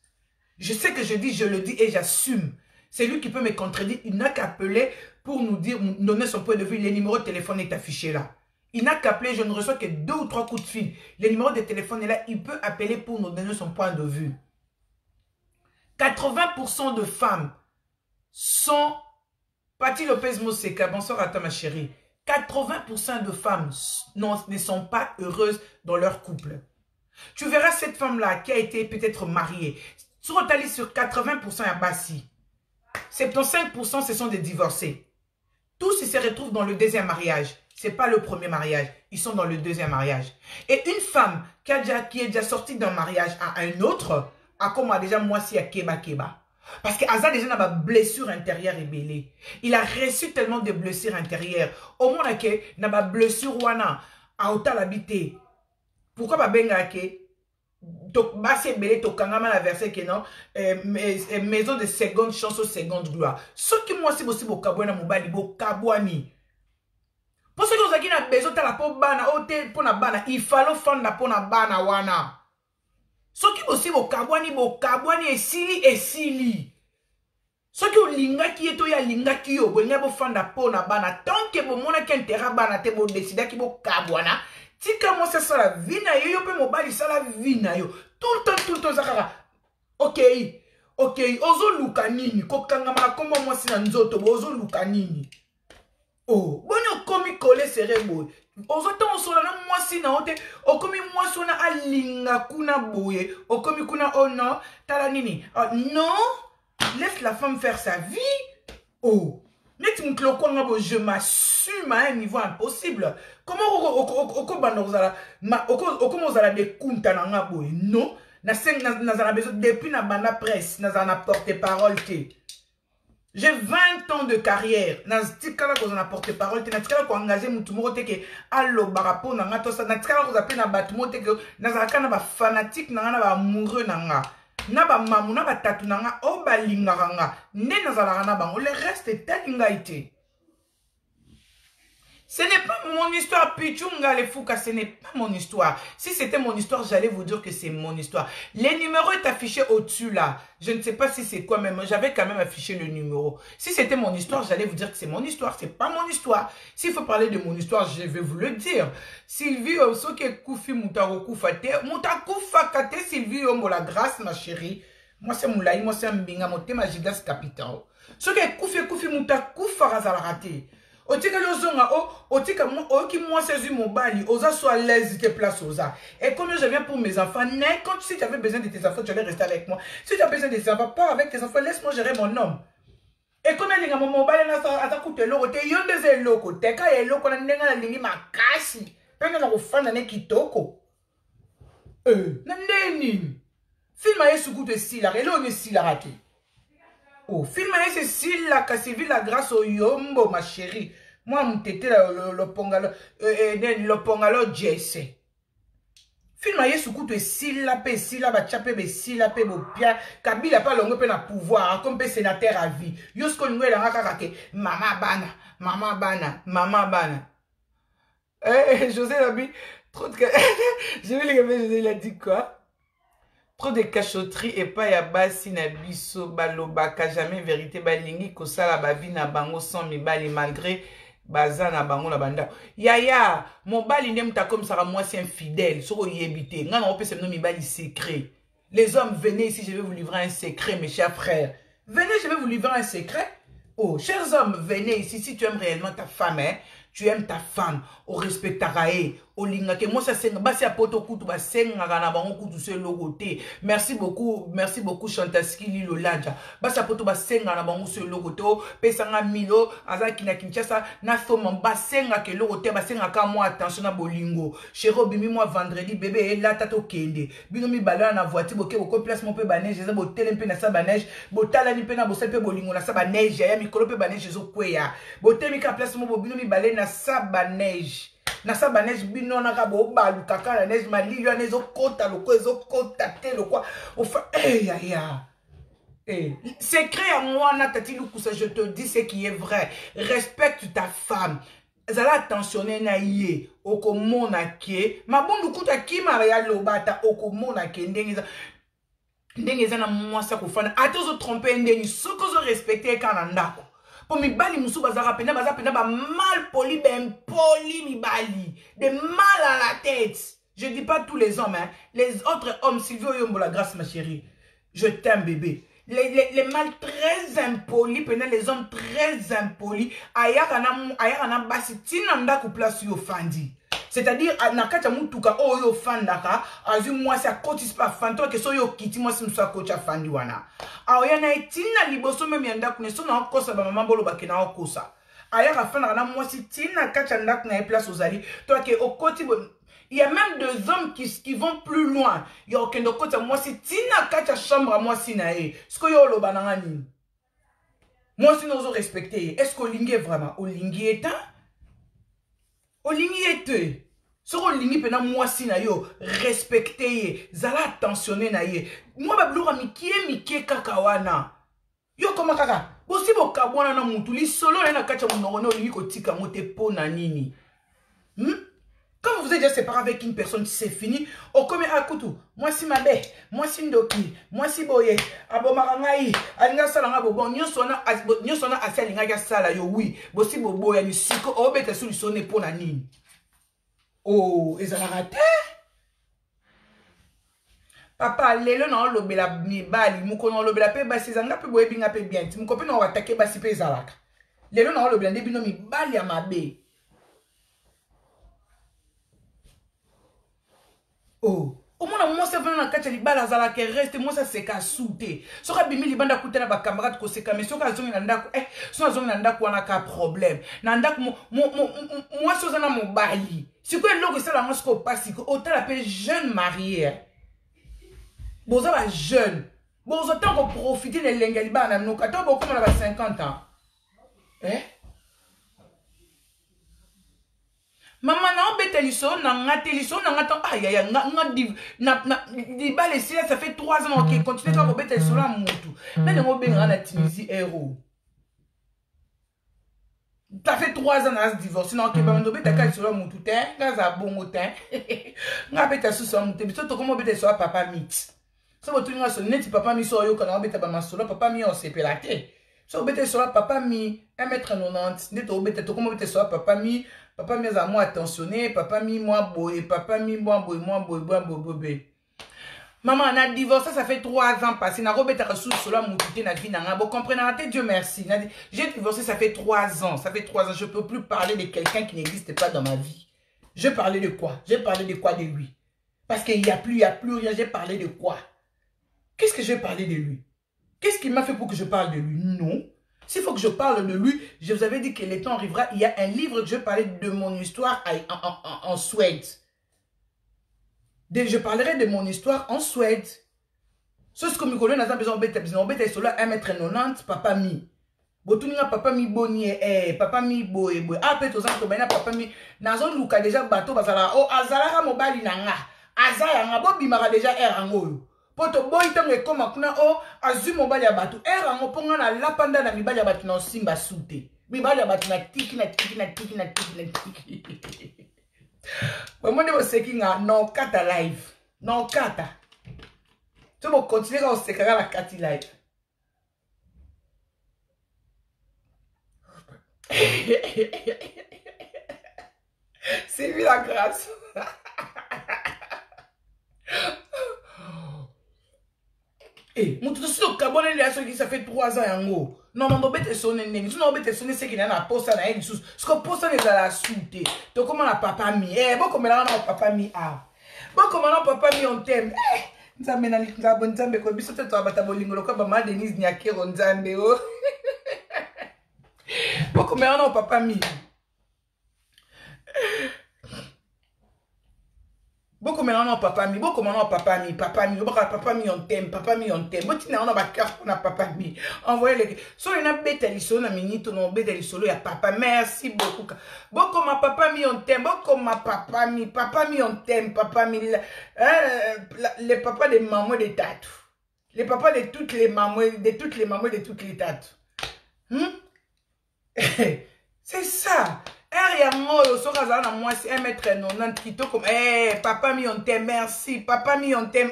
[SPEAKER 1] Je sais que je le dis et j'assume. C'est lui qui peut me contredire. Il n'a qu'à appeler pour nous dire, nous donner son point de vue. Le numéro de téléphone est affiché là. Il n'a qu'à appeler, je ne reçois que 2 ou 3 coups de fil. Le numéro de téléphone est là, il peut appeler pour nous donner son point de vue. 80% de femmes sont... Patti Lopez Moseka, bonsoir à toi ma chérie. 80% de femmes ne sont pas heureuses dans leur couple. Tu verras cette femme-là qui a été peut-être mariée. Sur Otali, sur 80% à Bassi. 75% ce sont des divorcés. Tous ils se retrouvent dans le deuxième mariage. Ce n'est pas le premier mariage. Ils sont dans le deuxième mariage. Et une femme qui est déjà sortie d'un mariage à un autre, a comme déjà moi si à Keba. Parce qu'Aza déjà n'a pas blessure intérieure ébélée. Il a reçu tellement de blessures intérieures. Au moins qu'il n'a pas blessure wana à autant habité. Pourquoi pas benga ke basi ébélé to kangama la verset que non maison de seconde chance ou seconde gloire. Ce qui moi si possible au kabouana mobali bo kabouani. Pour ceux qui ont besoin de la peau bana, pour na bana, il faut faire la peau na bana wana. Ceux qui aussi bo kabwani esili. Ceux qui ont linga qui est ya linga qui yo, bo ngabo faire la peau na bana. Tant que bo mona qui intérêt bana te bo décider qui bo kabwana. Tika moi c'est ça la vie na yo pe mobali ça la vie na yo. Tout le temps zakara. Ok, ozo luka nini, kokanga makoma moi si na nzoto, ozo luka nini. Oh, bonyo komi kole serebo. Ozo ta osola na moi si na ote, okomi moi sona alinga kuna boye, okomi kuna oh non, tala nini. Non, laisse la femme faire sa vie. Oh, net mkloko ngabo je m'assume à un niveau impossible. Comment oko de kunta na ngaboye? Non. Nazana besoin depuis na banda presse, nazana porte-parole te. J'ai 20 ans de carrière. Naztikala ko na porte-parole te, naztikala ko engager mutu moko te ke allo barapo na nga tosa, naztikala ko zape na batumo te ke nazaka na ba fanatique na nga na ba amoureux na nga. Na ba mamu na ba tatu na nga o ba lingaka nga. Ne nazala na bango, le reste est talinga ite. Ce n'est pas mon histoire, Pichunga les Fouka, ce n'est pas mon histoire. Si c'était mon histoire, j'allais vous dire que c'est mon histoire. Le numéro est affiché au-dessus là. Je ne sais pas si c'est quoi, mais j'avais quand même affiché le numéro. Si c'était mon histoire, j'allais vous dire que c'est mon histoire. C'est pas mon histoire. S'il faut parler de mon histoire, je vais vous le dire. Sylvie, ce qui est Koufi Moutarokou Fate, Moutaroufa Kate, Sylvie, la grâce, ma chérie. Moi, c'est Moulaï, moi, c'est Mbinga, mon thème, Gigas Capital. Ce qui est Koufi Moutaroufa Razalrate. Otika lozonga otika qui moi saisi mon bali oza soit à l'aise que place oza. Et comme je viens pour mes enfants, quand si tu avais besoin de tes enfants, tu allais rester avec moi. Si tu as besoin de tes enfants, pas avec tes enfants, laisse-moi gérer mon homme. Et comme elle dit mon bali na ata coûter l'eau, te yonde ze loko, te ka ye loko na ndenga na lingi makasi. Pena na kufana ne kitoko. Na ndeni. Film a yesu goûte sila, elo ne sila raté. Oh, film a yesu sila ka Sylvie la grâce au yombo ma chérie. Moi m'tete le pongalo jesse. Film a yesu goûte sila pe sila ba chape be sila pe bo pia Kabila pas longo pe na pouvoir comme pe sénateur à vie. Yosko ngwe la ngaka ke mama bana. José Labi trop de j'ai vu les gars, José il a dit quoi? Trop de cachotterie et pas ya basi na biso balobaka jamais vérité balingi kosala ba vie na bango sans mibali malgré baza na bango na banda. Yaya, mon bali nem ta comme ça moi c'est infidèle, soko yebité. Ngana opé c'est mibali secret. Les hommes venez ici, je vais vous livrer un secret mes chers frères. Venez, je vais vous livrer un secret. Oh, chers hommes, venez ici si tu aimes réellement ta femme, hein. Tu aimes ta femme, au respect ta rae, au linga que moi ça c'est basi a poto kutu ba senga na bango kutu se logoté. Merci beaucoup Chantaski Lilo Lanja. Basi a poto ba senga na bango se logoté. Pesanga milo azaki na Kinshasa na soma ba senga ke logoté ba senga ka moi attention na bolingo. Chéro bimi moi vendredi bébé là tato kende. Bino mi bala na voiture boké boko place mon pe ba neige za bo tele pe na sa ba neige, bo tala ni pe na bo sel pe bolingo na sa ba neige ya mi kolo pe ba neige zo kweya. Bo temi ka place mon bo bino mi balé na saba neige. Na saba neige bino na kabo balu kaka na neige mali yo nezo kota loko ezo kota te loko. Enfin secret à moi na tati lukusa, je te dis ce qui est vrai. Respecte ta femme. Zala attentionné na ye okomona ke mabundu kuta kima ya lobata okomona ke ndengeza na mwasa kufana atozo tromper ndeni sokozo respecter kanandako. Pour mi bali musu bazara pena ba mal poli ben poli mi bali de mal à la tête. Je dis pas tous les hommes hein. Les autres hommes Sylvie Oyombo la grâce ma chérie. Je t'aime bébé. Les mâles très impolis, pena les hommes très impolis, ayakana basi tinanda ku place yo fandi. C'est-à-dire nakata mutuka o yo fandaka azu moi ça cotis pas fanto que so yo kiti moi sim so coach fandi wana. Aoyana itina liboso même yanda ku ne so na kosa ba mama bolo bakena okosa. Ayaka fanda na moi si tina kacha ndak na place ozali. Toi que au koti il y a même deux hommes qui vont plus loin. Il y a aucun de côté moi si tina kacha chambre à moi si nae. Ce que yo lo banangani. Moi si nous respecter. Est-ce qu'on lingue vraiment? O lingue est o lingue est sur o lingue pena moi si na yo respecter zala attentionner na ye. Moi ba blura mikie kakawana. Yo koma kaka. Bosi bo kabwana na mutu li solo na kacha munoro no lingi ko tika mote po na nini. Hmm? Quand vous êtes déjà séparé avec une personne, c'est fini. Oh, comme à Koutou, moi si ma bête, moi si Ndoki, moi si Boye, Abomarangai, Alinga Salanga Bobo, Nyosona Asalinga Sala, yo oui, Bossi Bobo, ya Nisiko, oh, bête solution pour la nini. Oh, ils ont raté. Papa, lelo na lobela mibali, mukono lobela pe basi zanga pe boye binga pe bien. Ti mukope na watake basi pe zalaka. Lelo na lobela ndebino mibali ya mabe. Oh, au moins moi ça vient na kacha libala zalaka reste moi ça c'est ka souté. Soka bimi libanda kutela ba camarade ko seka mais soka zongi na ndako so zongi na ndako wana ka problème. Na ndako moi so zana mobali. Si ko eloko ça la moi ko pasi ko otala pe jeune marié. Boza ba jeune. Boza tant qu'on profiter de l'engel bana no kato beaucoup na ba 50 ans. Maman na bete liso na ngate liso na ngata aya di bale ça fait 3 ans qu'il continue à bete liso la mutu. Mais ngo benga na Tunisie héros. Ça fait 3 ans na divorce non ke ba ndo bete ka liso la mutu te ngaza bongo te. Nga bete so so mutu biso to komo bete so papa mit. So botu nga so neti papa mi so yo kana bete ba masolo papa mi on sepela te. So bete so papa mi 1m90 neto bete to komo bete so papa mi. Papa mi a moi attentionné, papa mi moi boy, papa mi moi boy. Maman on a divorcé, ça fait 3 ans passé. Na robeta ressource cela moutité na vie na bon comprenez Dieu merci. J'ai divorcé, ça fait 3 ans. Ça fait 3 ans, je peux plus parler de quelqu'un qui n'existe pas dans ma vie. Je parlais de quoi? J'ai parlé de quoi de lui? Parce qu'il n'y a plus rien, j'ai parlé de quoi? Qu'est-ce que j'ai parlé de lui? Qu'est-ce qu'il m'a fait pour que je parle de lui? Non. S'il faut que je parle de lui, je vous avais dit que le temps arrivera. Il y a un livre que je parlais de mon histoire en Suède. Je parlerai de mon histoire en Suède. Ce que je connais, n'a besoin de cela 1m90, papa mi. Botuninga papa mi boni papa mi boy. Ah peut-être aux autres papa mi nazo luka déjà bateau bazala oh azala mobali nanga. Azaya nga bobimaka déjà erango. Poto boy tango ekoma kuna o azu mobali ya batu erango ponga na lapanda na mibali ya batu na simba sute mibali ya batu na tiki. Bomone bo seki nga no kata live no kata to bo continuer ka osekaka la kati live. C'est lui la grâce. Eh, mon tout ce cabone les asso qui ça fait 3 ans yango. Non, non, bête sonné nemi. Tu non bête sonné c'est qu'il y a na posta na une sous. Ce que posta les à la souté. To comment la papa mi. Eh, bon comme là na papa mi ah. Bon comme là papa mi on t'aime. Eh, nzambe na nzambe nzambe ko biso te to abata bolingo lo ko ba ma Denise Nyakero nzambe o. Bon comme là na papa mi. Beaucoup maintenant papa mi, beaucoup maintenant papa mi on t'aime, Moi tu n'as pas cœur pour papa mi. Envoyez les. So il y a bête liso na minute non bête liso ya papa. Merci beaucoup. Beaucoup ma papa mi on t'aime, beaucoup ma papa mi on t'aime, papa mi les papas des mamans des tatou. Les papas de toutes les mamans, de toutes les tatou. C'est ça. Moi, so na moi c'est 1m90 kito comme papa mi on t'aime merci papa mi on t'aime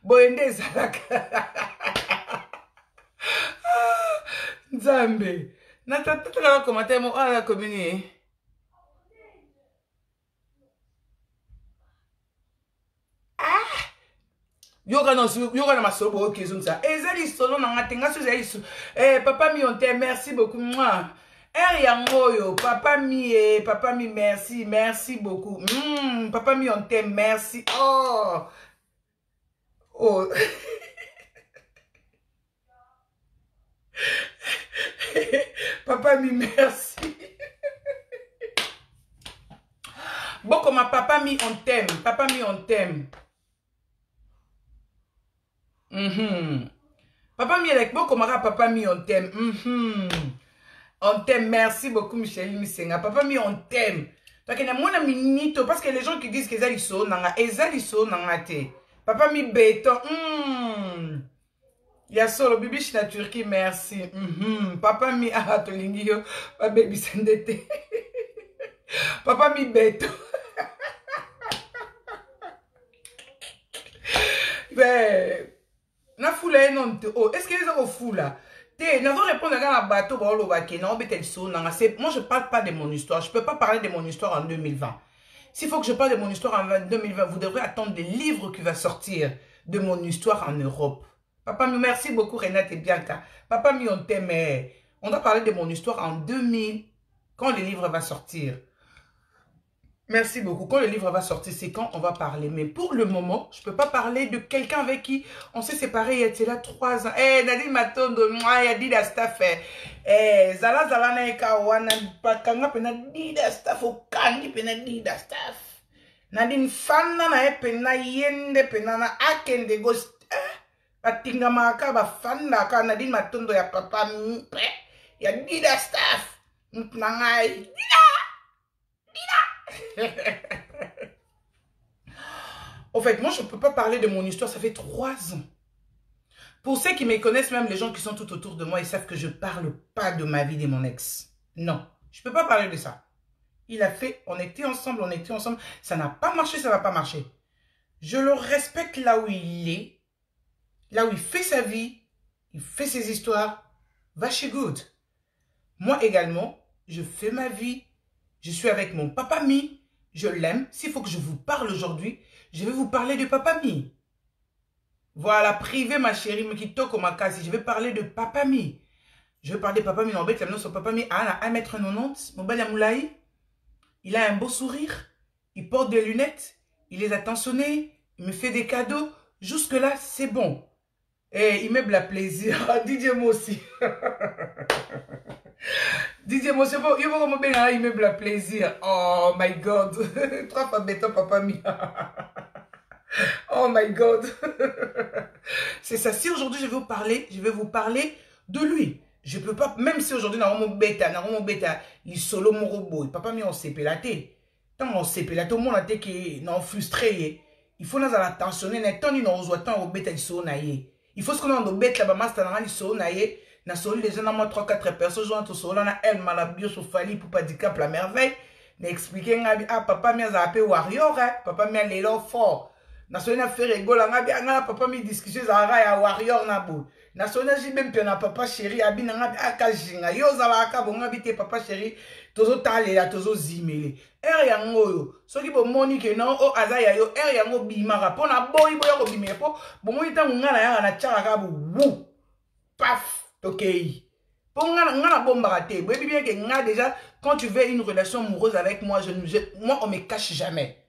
[SPEAKER 1] boende zalaka nzambe na tata la commentaire mo ala commune yoga na masobo okezon ça ezali solo na ngatenga so ezali papa mi on t'aime merci beaucoup moi. Yangoyo, papa mi merci beaucoup. Papa mi on t'aime, merci. Oh. Papa mi merci. Bon comme papa mi on t'aime, Papa mi avec bon comme papa mi on t'aime. On t'aime, merci beaucoup Michel Misenga. Papa mi on t'aime. Donc il y a mon minito parce que les gens qui disent que ça ils sont nanga te. Papa mi béton. Il y a solo bibi na Turquie merci. Papa mi aratolingio, pa baby sendete. Papa mi bête. Ben, na foula non oh, est-ce qu'ils ont foula? Te, nous allons répondre à un bateau bon le baquet non mais moi je parle pas de mon histoire, je peux pas parler de mon histoire en 2020. S'il faut que je parle de mon histoire en 2020, vous devrez attendre des livres qui vont sortir de mon histoire en Europe. Papa, merci beaucoup Renate et Bianca. Papa, on t'aime. On doit parler de mon histoire en 2000, quand le livre va sortir. Merci beaucoup. Quand le livre va sortir, c'est quand on va parler. Mais pour le moment, je ne peux pas parler de quelqu'un avec qui on s'est séparés il y a là 3 ans. Eh, Nadine Matondo, moi, il y a dit la staff. Eh, Zala Zala Naika, Wana, Pakanga, Pena, dit la staff, au Kandi, Pena, dit la staff. Nadine Fana, na Pena, Yende, Pena, na Akende, Ghost. Batinga Maka, Bafanda, Ka, Nadine Matondo, ya papa, ya dit la staff. Nangai, En fait, moi, je ne peux pas parler de mon histoire. Ça fait 3 ans. Pour ceux qui me connaissent, même les gens qui sont tout autour de moi, ils savent que je ne parle pas de ma vie de mon ex. Non, je ne peux pas parler de ça. Il a fait, on était ensemble. Ça n'a pas marché, ça ne va pas marcher. Je le respecte là où il est. Là où il fait sa vie. Il fait ses histoires. Vache good. Moi également, je fais ma vie. Je suis avec mon papa Mi. Je l'aime. S'il faut que je vous parle aujourd'hui, je vais vous parler de Papa Mi. Voilà, privé ma chérie, mais qui toque au macassi. Je vais parler de Papa Mi. Je vais parler de Papa Mi. Non, bête, son Papa Mi a 1m90. Mon bel Amoulaï. Il a un beau sourire. Il porte des lunettes. Il est attentionné. Il me fait des cadeaux. Jusque-là, c'est bon. Et il meuble à plaisir. DJ moi aussi. DJ moi, c'est bon. Il va me bien, il meuble à plaisir. Oh my God. 3 fois béton, Papa Mi. Oh my God. C'est ça. Si aujourd'hui je vais vous parler de lui. Je peux pas, même si aujourd'hui dans mon bêta, il solo mon robot. Papa Mi on s'est pélaté. Tant on s'est pélaté, tout le monde a été qui est frustré. Il faut nous attentionner. Tant il nous a tant au bêta il solo naïe. Il faut ce qu'on a dans bêta là-bas, master dans il solo naïe. Na solo les gens dans moi 3-4 personnes joint tout solo na elle malabio sur fali pour pas dire cap la merveille. N'expliquer ah papa Mi a zappé warrior, papa Mi a l'élo fort. National na fait rigolo nga papa Mi discussion za ya warrior na bo. National ji même na papa chéri abina nga akajinga yo za la ka bonga bité papa chéri tozo talela tozo zimele. Yango yo soki bo monique non o azaya yo yango bimaka pona boyi boya ko bimela po bo mo ita ngana ya na tchaka ka bu paf tokei. Pour nga bomba raté. Bon bien que nga déjà quand tu veux une relation amoureuse avec moi moi on me cache jamais.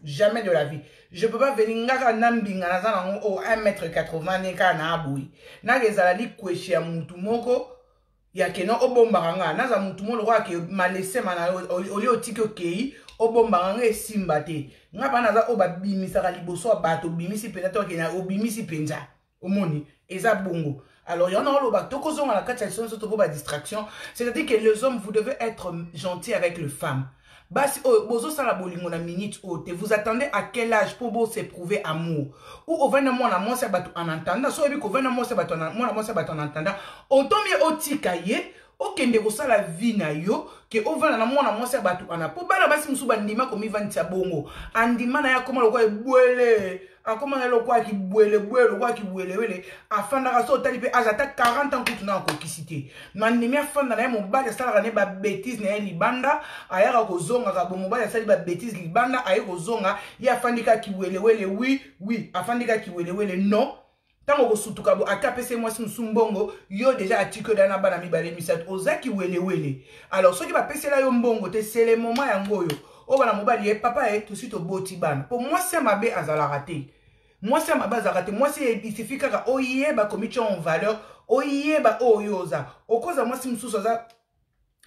[SPEAKER 1] Jamais de la vie. Je ne peux pas venir 1m80 neka na aboui. Na gezalali kweshi ya mutu moko ya keno obombanga na za mutu mo lokwa ke malese mana oli otiki okei obombanga esimba te. Nga ba naza oba bimisa liboso bato bimisi peut-être ke na obimisi penza. Omoni eza bongo. Alors, il y en a un tokozonga la kati surtout pour distraction. C'est-à-dire que les hommes, vous devez être gentils avec les femmes. Basi bozo sala bolingo na minute ote vous attendez à quel âge pour vous s'éprouver amour ou au vena mona moi ça batu en entendant so ebi ko vena moi ça batu mona moi ça batu en entendant autant mieux otika ye okende ko sala vie na yo ke au vena na mona moi ça batu ana po bana basi musuba ndima ko mi vantia bongo andima na ya koma lokwa ebwele akoma na lokwa ki bwele lokwa ki bwele wele afanda ka so tali pe azata 40 ans kutu na ko kisite mandimi afanda na mo bale sala ne ba bêtise na libanda ayaka ko zonga ka bomo bale sala ba bêtise libanda ayi ko zonga ya afandika ki bwele wele oui afandika ki bwele wele non tango ko sutuka bo akapese moi si musumbongo yo déjà atiko dana bana mibale misat ozaki wele alors soki ba pesela yo mbongo te c'est le moment yango yo o bana mobali papa tout suite au boti bana pour moi c'est ma bé azala raté. Moi, c'est ma base à rater. Moi, c'est il suffit que oye ba commission en valeur, oye ba oyoza. Au cause moi, si m'sou ça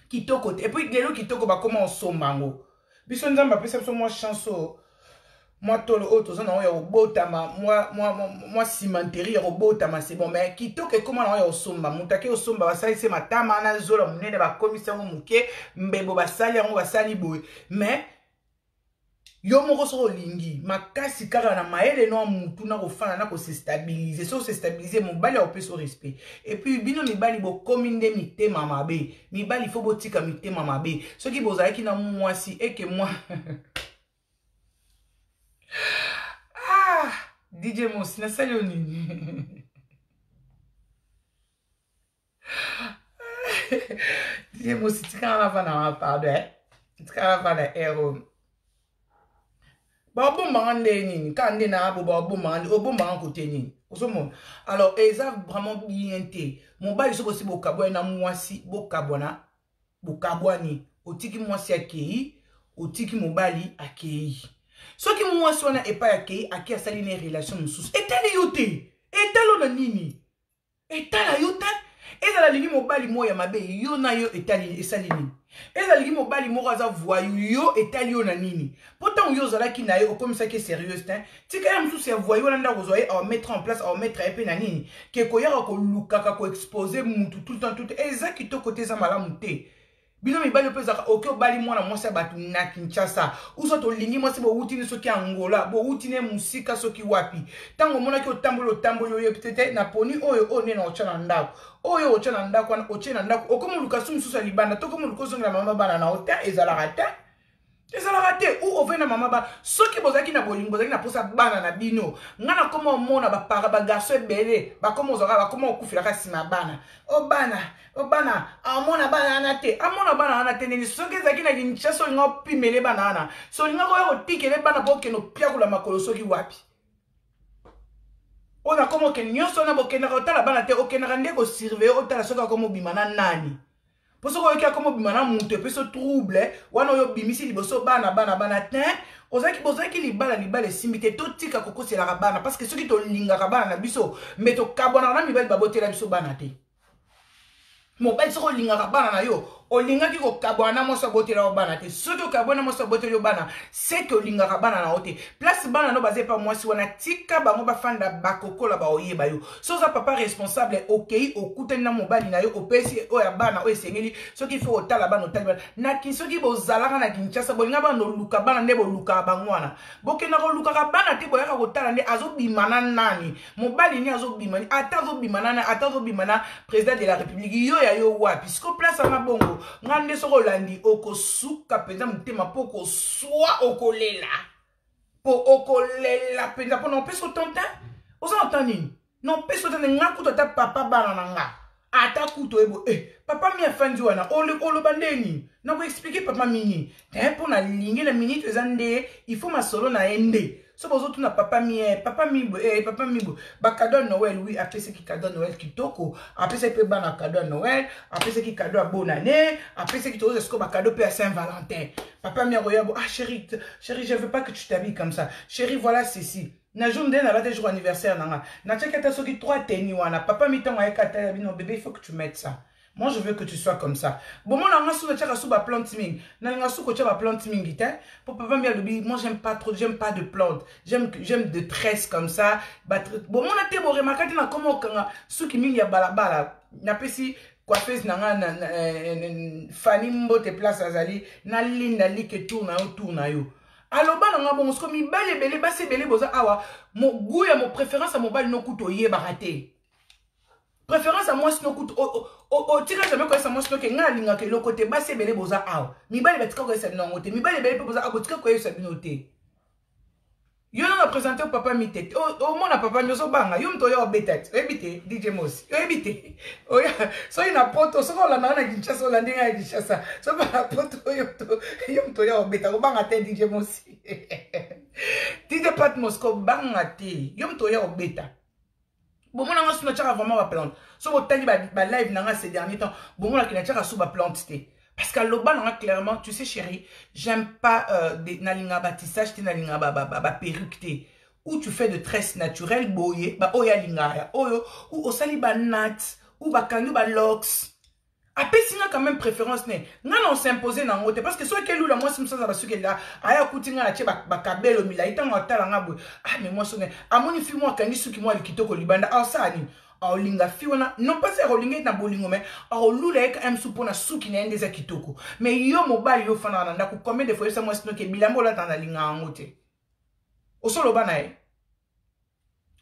[SPEAKER 1] kitoko. Et puis les gens kitoko ba comment on sombango. Biso nzamba pesa so moi chanson. Moi tolo auto ça na yo botama. Moi cimenterie yo botama c'est bon mais kitoko comment na yo somba. Mutake yo somba ba sali c'est matama na zola munene ba commission muke mbebo ba sali yango ba sali boy. Mais Yo moko so lingi makasi kaka na maele no mutu na kofana na ko se stabiliser so se stabiliser mobali a opeso respect et puis bino mibali bo kominde mitema mabe mibali faut botika mitema mabe soki bozalaki na mwasi eke moi ah DJ Mosi na sali onini DJ Mosi tika na va na pardon tika na va na hero Babo mangande nini kande na abo babo mangande obo mangan côté nini osomo alors eza vraiment bien té mon bali so possible okabwa na mwasi bokabwana bokabwani otiki mwasi akei otiki mobali akei soki mwasi wana epa akei aki asali na relation mususu etali yote etalo na nini etala yote ezala lingi mobali moya mabe yo na yo etali esali nini ezala lingi mobali moko aza voyou yo etali yo na nini pourtant yo zalaki na yo okomisaki sérieux tin tika ya mususu ya voyou wana ndako zoye a mettre en place a mettre epe na nini ke koyaka kolukaka ko exposer mutu tout le temps tout eza kitoko te eza malamu te bino mibali opezaka oke obali mwana mwasi batu na Kinshasa uso to lingi mwasi bo utini soki Angola bo utine musika soki wapi tango monaki otambolo yo peut-être na poni oyo one na ochana ndako oyo ochana ndako na ochena ndako okomo lukasu mususu libanda to komo lukoso ngala mama bana na hotel ezala rata ou ovena mama ba soki bozaki na bolingo bozaki na posa bana na bino ngana koma mona ba para ba garçon belé ba koma ozaka ba koma okufila kasi na bana o bana amona bana anate nini soki zaki na Kinshasa ngo pimele bana ana so linga ko yo tikele bana boke no piakula makolo soki wapi ona komo ke nyoso na boke na otala bana te okena ndeko ko surveiller otala soka komo bimana nani Poso ko yoki akomo bimana mutu peso trouble wana yo bimisi liboso bana tin ozaki libala simbite to tika kokosela ka bana parce que soki to linga ka bana na biso mais to kabona na mibali babotela biso bana te mobali soko linga ka bana na yo olinga ki ko kabona mo so botela bana te soki kabona mo so botela bana c'est que olinga ka bana na ote place bana no basé pa mwasi wana tika bango bafanda bakokola ba oyeba yo so za papa responsable okei okutani na mobali na yo opesi oya bana oyo sengeli soki faut otala bana otala na kisoki bozalaka na Kinshasa bolinga bana luka bana nde boluka bangwana bokena ko luka ka bana te boyaka kotala nde azobimana nani mobali ni azobimani atazobimana président de la République yo ya yo wapi siko place na bongo ngande soko landi okosuka penza mutema poko swa okolela penza po non peso tonta oza entendre non peso tonta ngakuto ta papa bana nanga ata kuto ebo papa mi afandi wana olo bandeni na ko expliquer papa mini tempo na lingi na minute ezande il faut masolo na ende so bozo na papa mi ba cadeau Noël oui après ce qui cadeau Noël kitoko après ce pe bana cadeau Noël après ce qui cadeau bonne année après ce qui to est-ce que ba cadeau pe à Saint-Valentin papa mi royabo ah chérie je veux pas que tu t'habilles comme ça chérie voilà ceci na jour de na jour anniversaire na tchekata soki 3 teni wana papa mi tonga ekata bino bébé il faut que tu mettes ça. Moi, je veux que tu sois comme ça. Bon, moi, je plante ming. Plante ming. Pour papa, moi, j'aime pas trop, j'aime pas de plantes. J'aime de tresses comme ça. Bon, moi, je remarqué comment ceux qui ming ya balabala. Na pesi coiffeuse na Fanny Mbote place azali na linda like tourna yo. Alors, bon, ce que mi bale belé basse belé boza awa. Mon goût et mon préférence à mon bal no kuto ye baraté. Préférence à moi sinon coûte au tirage jamais quoi ça moi sinon que ngalinga que le côté bas c'est belé boza aw mi bali betika ko ça non côté mi bali belé boza aw tika ko ça binoté yo na présenter au papa mi tête au mon papa nyoso banga yo mto yo betet ebité DJ Mosi ebité oya so ina poto so la na Kinshasa la ndinga Kinshasa so ba poto yo mto yo beta ko banga te DJ Mosi DJ Pat Mosco banga te yo mto yo beta. Bon, moi, je suis vraiment ma plante. Si vous avez ma live ces derniers temps, bon, moi, je suis sous ma plante. Parce qu'à l'oban, clairement, tu sais, chérie, j'aime pas des nalinga batissage, nalinga perruque. Ou tu fais de tresses naturelles, boye, oya linga, oyo, ou osali ba nat, ou ba kanyu ba locks. Après, sinon, quand même, préférence, on s'imposer dans l'autre. Parce que soit qu'elle ou la moi, c'est ça, parce que là, aya coutinga la tchèba, bakabel au mila, itan, ah, mais moi, sonne, à mon fille, moi, quand il qui moi, le kitoko libanda, ah, ça, aolinga fiona non pas c'est aolinga na bolingo mais aolula eka amsu pona suki na ndeza kitoko mais yo mobali yo fana na ndako combien de fois ça moi sino ke bilambo la tanda linga ngote osolo bana e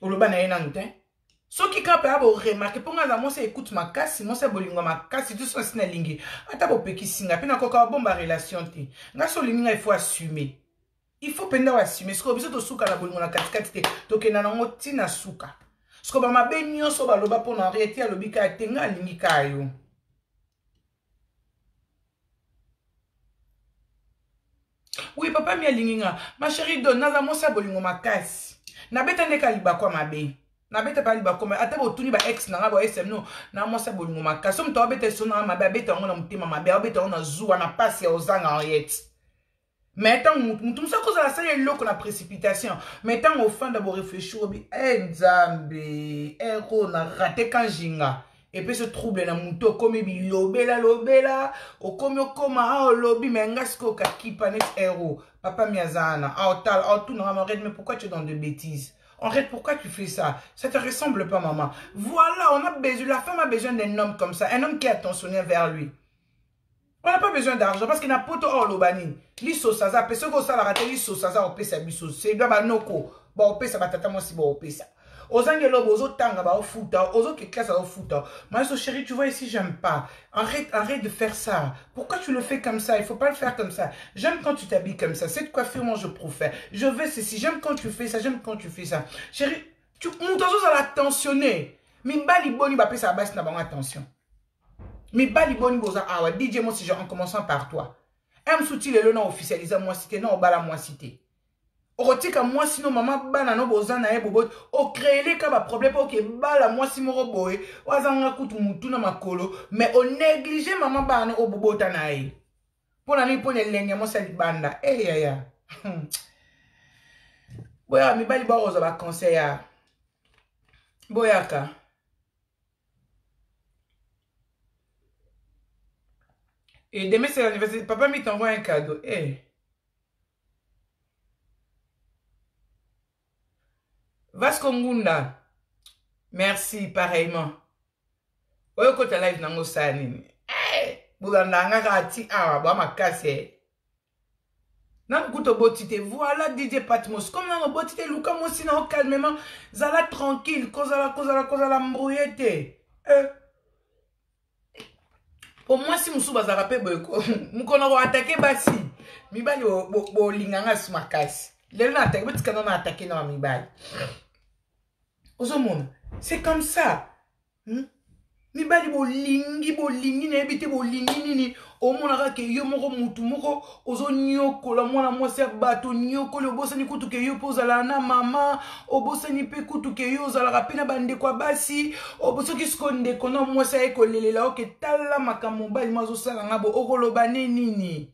[SPEAKER 1] oloba na ye na ngute soki ka pe abo remarque ponga za moi c'est écoute makasi moi c'est bolingo makasi tout ça sina lingi ata bo pekisinga pe na koka bomba relation te nga so linga il faut assumer. Il faut penda assumer. Ce que vous êtes au souka la bolingo na katikati to kena nango tina souka. Ce que ba mabe nyonso ba loba pona arrêter alobika tenga lingika yo. Oui papa mi alinginga. Ma chérie don naza mosa bolingo makasi. Na beta ndeka libako mabe. Na beta pa libako mais ata botuni ba ex na ba SM no na mosa bolingo makasi. So mto beta sona mabe beta ngona mtima mabe beta ngona zuwa na passe ya ozanga arrête. Mais tant que ça cause la salle l'eau qu'on a précipitation. Mais tant au fond d'abord réfléchir au bi nzambe ero na raté quand jinga et puis ce trouble na muto comme bi lobela o comme koma o lobi mengasko ka kipanet ero papa miazana autal tout non arrête mais pourquoi tu es dans de bêtises? Arrête, pourquoi tu fais ça? Ça te ressemble pas maman. Voilà, on a besoin, la femme a besoin d'un homme comme ça, un homme qui est attentionné vers lui. On n'a pas besoin d'argent parce qu'il n'a pas tout l'obani. L'iso saza, parce que ça la raté l'iso saza au pesa biso. C'est doit ba noko. Ba au pesa batata moi si ba au pesa. Ozangelo bozo tanga ba au futa, ozo ke classe au futa. Moi so chérie, tu vois ici j'aime pas. Arrête de faire ça. Pourquoi tu le fais comme ça? Il faut pas le faire comme ça. J'aime quand tu t'habilles comme ça. Cette coiffure moi je préfère. Je veux ceci, j'aime quand tu fais ça, j'aime quand tu fais ça. Chérie, tu montes à la tensionner. Mimbali boni ba pesa basse na ba attention. Mais bali boni boza awa DJ moi si en commençant par toi. M souti le non officialisé moi cité non bala moi cité. Orotika moi sinon maman bana no boza na e bobo o créer les cas problème pour que bala moi si mo roboé wazanga kutu mutu na makolo mais on négliger maman bana o bobo tanae. Pona ni pone lenya mo sali banda. Eh ya ya. Boya mi bali ba oza ba conseiller. Boyaka. Et demain, c'est l'anniversaire. Papa me t'envoie un cadeau. Hey. Vasco Ngunda. Merci, pareillement. Oyo kota live nango sani. Hey. Boulanda ngati awa ba makase. Nan kuto botite. Voilà DJ Patmos. Comme nan botite Luka mosi na calmement. Zala tranquille. Kozala mbrouillette. Pour moi, si je suis attaqué, je vais attaquer basi. Mibali bo linganga sumakasi. Les gens attaquent, mais tu peux attaquer dans mibali. C'est comme ça. Mibali bo lingi na ebite bo lingi nini. O mona ke yo moko mutu moko ozo nyoko la mwana mwasi bato nyoko le bosa ni kutu ke yo poza la na mama o bosa ni pe kutu ke yo za la rapina bande kwa basi o boso ki skonde kono mwasi e ko lelela o ke tala makambo bali mazo sala ngabo o koloba nini.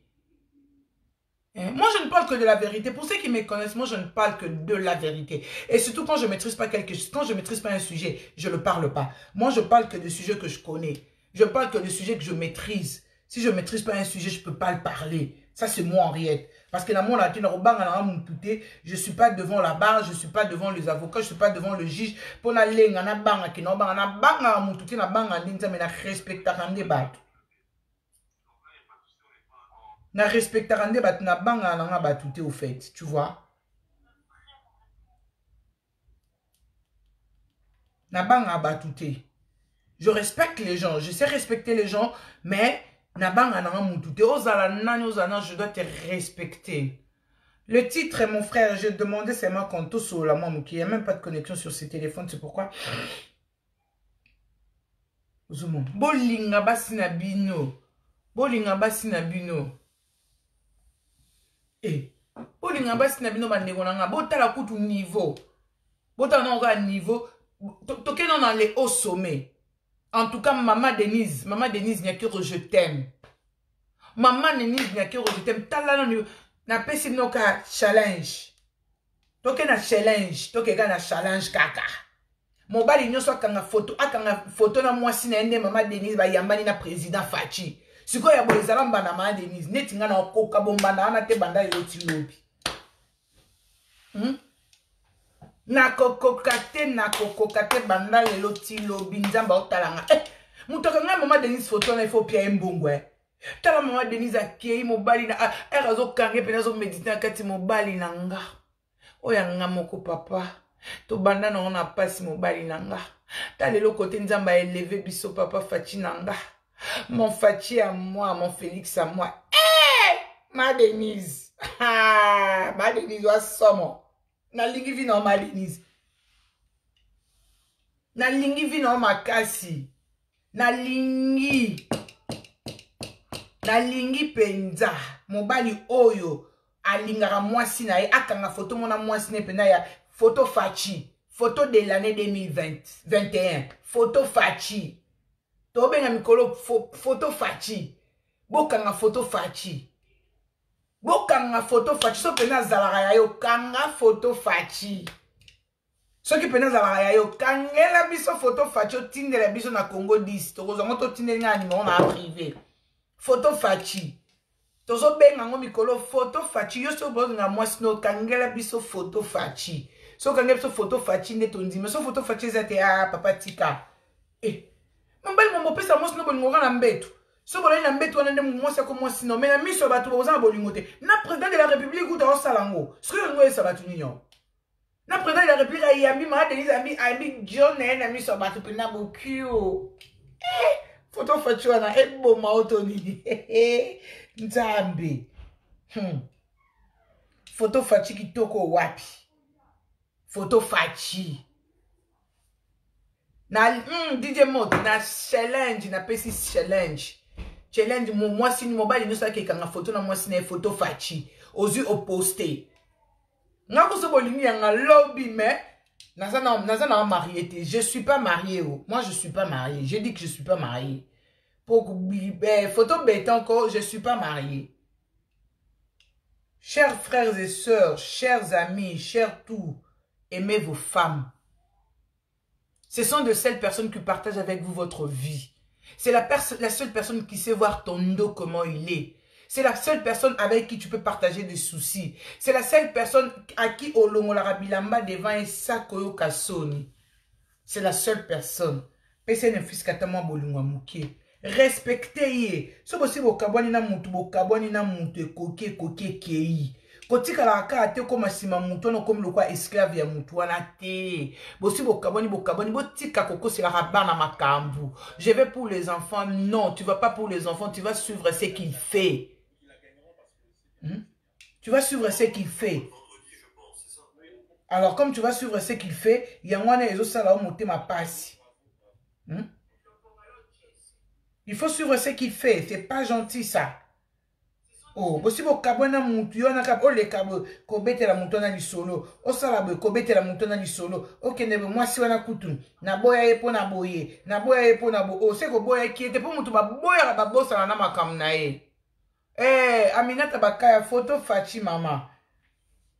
[SPEAKER 1] Moi, je ne parle que de la vérité. Pour ceux qui me connaissent, moi, je ne parle que de la vérité. Et surtout quand je ne maîtrise pas quelque chose, quand je ne maîtrise pas un sujet, je ne parle pas. Moi, je parle que des sujets que je connais. Je parle que des sujets que je maîtrise. Si je ne maîtrise pas un sujet, je ne peux pas le parler. Ça, c'est moi, Henriette. Parce que dans mon latine, je ne suis pas devant la barre, je ne suis pas devant les avocats, je ne suis pas devant le juge. Pour la langue, on a banga qui n'a banga, on a banga, mais on respecte un débat. Na respectarande bat na banga na batouté au fait, tu vois. Na banga batouté. Je respecte les gens, je sais respecter les gens, mais na banga na mutouté ozala nani ozana, je dois te respecter. Le titre, mon frère, j'ai demandé seulement quand tout sur la maman qui a même pas de connexion sur ses téléphones, c'est pourquoi. Bolinga basina bino. Bolinga basina bino. Bolinga basina bino bandeko nanga botala kutu niveau. Botala nanga niveau. Toke non dans les hauts sommets. En tout cas, maman Denise Nyakiro, je t'aime. Maman Denise Nyakiro, je t'aime. Tala non na pesi noka challenge. Toke na challenge, toke ga na challenge kaka. Mobali nyoso akanga photo na mwasi na ende maman Denise ba yambani na président Fachi. Siko ya bolezala mbana maman Denise neti nga na okoka bombana ana te banda yoti lobi. Na kokokate banda lelo tilo binzamba otalanga. Mutoka nga Maman Denise photo na ifo pia mbongwe. Tala Maman Denise akei mobali na erazo kange pena zo mediter na kati mobali na nga. Oya nga moko papa. To banda na ona pasi mobali na nga. Ta lelo kote nzamba élevé biso papa Fachi na nga. Mon Fachi à moi, mon Félix à moi. Ma Denise. Ma Denise wa somo. Na lingi vi na Ma Denise. Na lingi vi na makasi. Na lingi penza. Mobali oyo. Alingara mwasi na ye. Akanga photo mona mwasi ne pena ya. Photo Fachi. Photo de l'année 2021. Photo Fachi. Tobe nga mikolo photo Fachi. Bokanga photo Fachi. Bokanga photo Fachi. So pena zalara ya yo. Kanga photo Fachi. So ki pena zalara ya yo. Kangela biso photo Fachi. Tinde la biso na Congo 10. Tokozo moto tinde nga animo na privé. Photo Fachi. Tozo benga ngo mikolo photo Fachi. Yo so bozo nga mwasi no. Kangela biso photo Fachi. So kangela biso photo Fachi nde tondi. Mais so photo Fachi zate papa tika. Mbali mo pesa mwasi no bolingo na mbetu. So bolai na mbetu wana nde mwasi ko mwasi no. Mais na miso batu boza bolingo te. Na président de la République ou ta salango. Siko ngo esa batu ninyo. Na président de la République ayambi ma Denise ambi John na miso batu pena bokio. Photo Fachi wana ebo maoto nini. Nzambe. Photo Fachi kitoko wapi. Photo Fachi. Na DJ Mode na challenge na pesi challenge. Challenge moi si mobile no sa ke kanga photo na moi si na photo Fachi. Ozu oposter. Nga ko so bolini nga lobby mais naza na marié te. Je suis pas marié. Moi je suis pas marié. Je dis que je suis pas marié. Pour photo bête encore, je suis pas marié. Chers frères et sœurs, chers amis, chers tout, aimez vos femmes. Ce sont de celles personnes qui partagent avec vous votre vie. C'est la seule personne qui sait voir ton dos, comment il est. C'est la seule personne avec qui tu peux partager des soucis. C'est la seule personne à qui Olongo la Rabilamba devant et Sakoyo Kasoni. C'est la seule personne. Respectez-y. Si vous avez un kotika la kate koma sima mutu no comme le quoi esclave ya mutu wana te bosi bokaboni botika koko c'est la rabana makambu. Je vais pour les enfants. Non, tu vas pas pour les enfants, tu vas suivre ce qu'il fait. Tu vas suivre ce qu'il fait. Alors comme tu vas suivre ce qu'il fait, il y a un ezo sala o moté ma passe. Il faut suivre ce qu'il fait, c'est pas gentil ça. Oh, bosi bo kabona mutu yo na kab o le kabo ko betela mutu na lisolo o sala bo ko betela mutu na lisolo o kende bo mwasi wana kutu na boya epo na boye na boya epo na bo o se ko boya kiete po mutu ba boya ba bosa na makam na ye. Aminata bakaya photo Fachi mama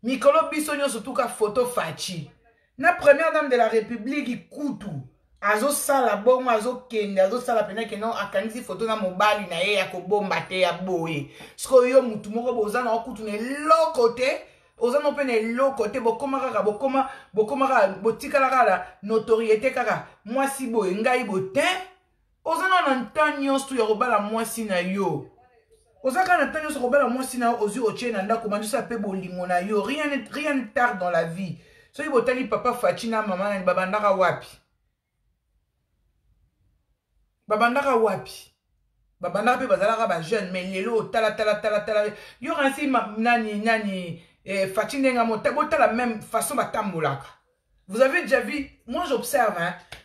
[SPEAKER 1] mikolo biso nyoso tuka photo Fachi na première dame de la République kutu azo sala bongo azo kende azo sala pena ke non akanisi photo na mobali na ye ya ko bomba te ya boye sko yo mutu moko boza na okutu ne lokote oza no pene lokote bokoma kaka bokoma botika la kala notoriété kaka mwasi boye ngai bote oza na ntanyo stu ya robala mwasi na yo oza kana ntanyo stu robala mwasi na ozu oche na ndako mandu sa pe bolingo na yo rien ne tarde dans la vie so yi botali papa Fachi na mama na babandaka wapi. Babandaka wapi? Babandaka pe bazalaka ba jeune mais lelo tala. Yo ransi nani Fachi ndenga mota la même façon batambolaka. Vous avez déjà vu, moi j'observe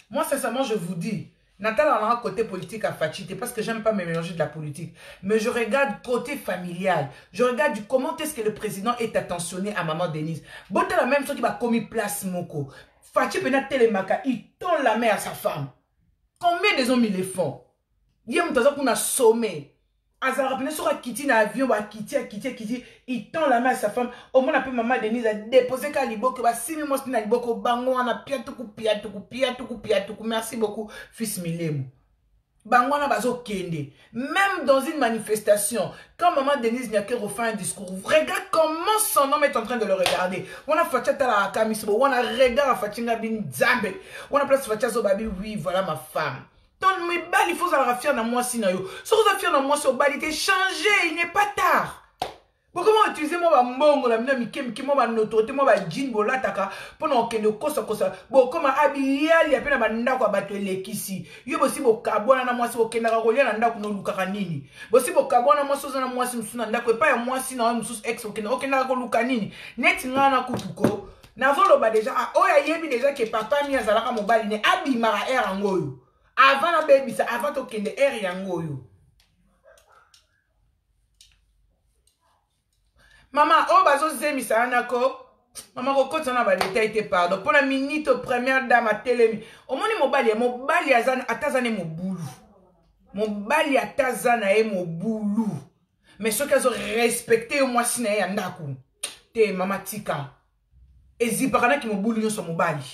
[SPEAKER 1] moi sincèrement je vous dis, Nathalie a un côté politique à Fachi parce que j'aime pas me mélanger de la politique, mais je regarde côté familial. Je regarde comment est-ce que le président est attentionné à maman Denise. Bota la même chose qui va commis place moko. Fachi pena telemaka, il tend la main à sa femme. Combien des hommes ils le font? Il y a un temps qu'on a sommé. Azara pene sur Kiti na avion, Kiti, il tend la main à sa femme. Au moins, appelle maman Denise a déposé Kaliboko, bah, si moi c'est Naliboko, bango, on a piatuku. Merci beaucoup, fils Milemu. Bangwana bazo kende. Même dans une manifestation, quand maman Denise Nyake refait un discours, regarde comment son homme est en train de le regarder. On a fait la kamiso, on a regard Fatinga bin Zambe. On a place Fatia Zobabi, oui, voilà ma femme. Donc, mais bal, il faut ça la faire dans moi si nayo. Si vous faire dans moi sur bal, il est changé, il n'est pas tard. Bon, comment utiliser moi mbongo la mina miki moi notoriété moi jean bolataka pendant que le kosa bon comment habiller ya pena banda kwa bato elekisi yo bosi bokabona na mwasi okenda ka kolia na ndako no lukaka nini bosi bokabona mwasi ozana mwasi musuna ndako epa ya mwasi na mususu ex okenda ko luka nini net ngana kutuko na voloba déjà oya yebi déjà que papa mi azalaka mobali ne abimara air angoyo avant na baby ça avant to kende air yangoyo. Maman, oh, bazo zemi sa anako. Maman, kokot sana ba détail te pardon. Pour la minute première dame à télé. Au moni mobali azan atazane mobulu. Mobali atazana e mobulu. Mais ceux qui ont respecté au moins sina ya ndaku. Te mama tika. Ezi parana ki mobulu nyoso mobali.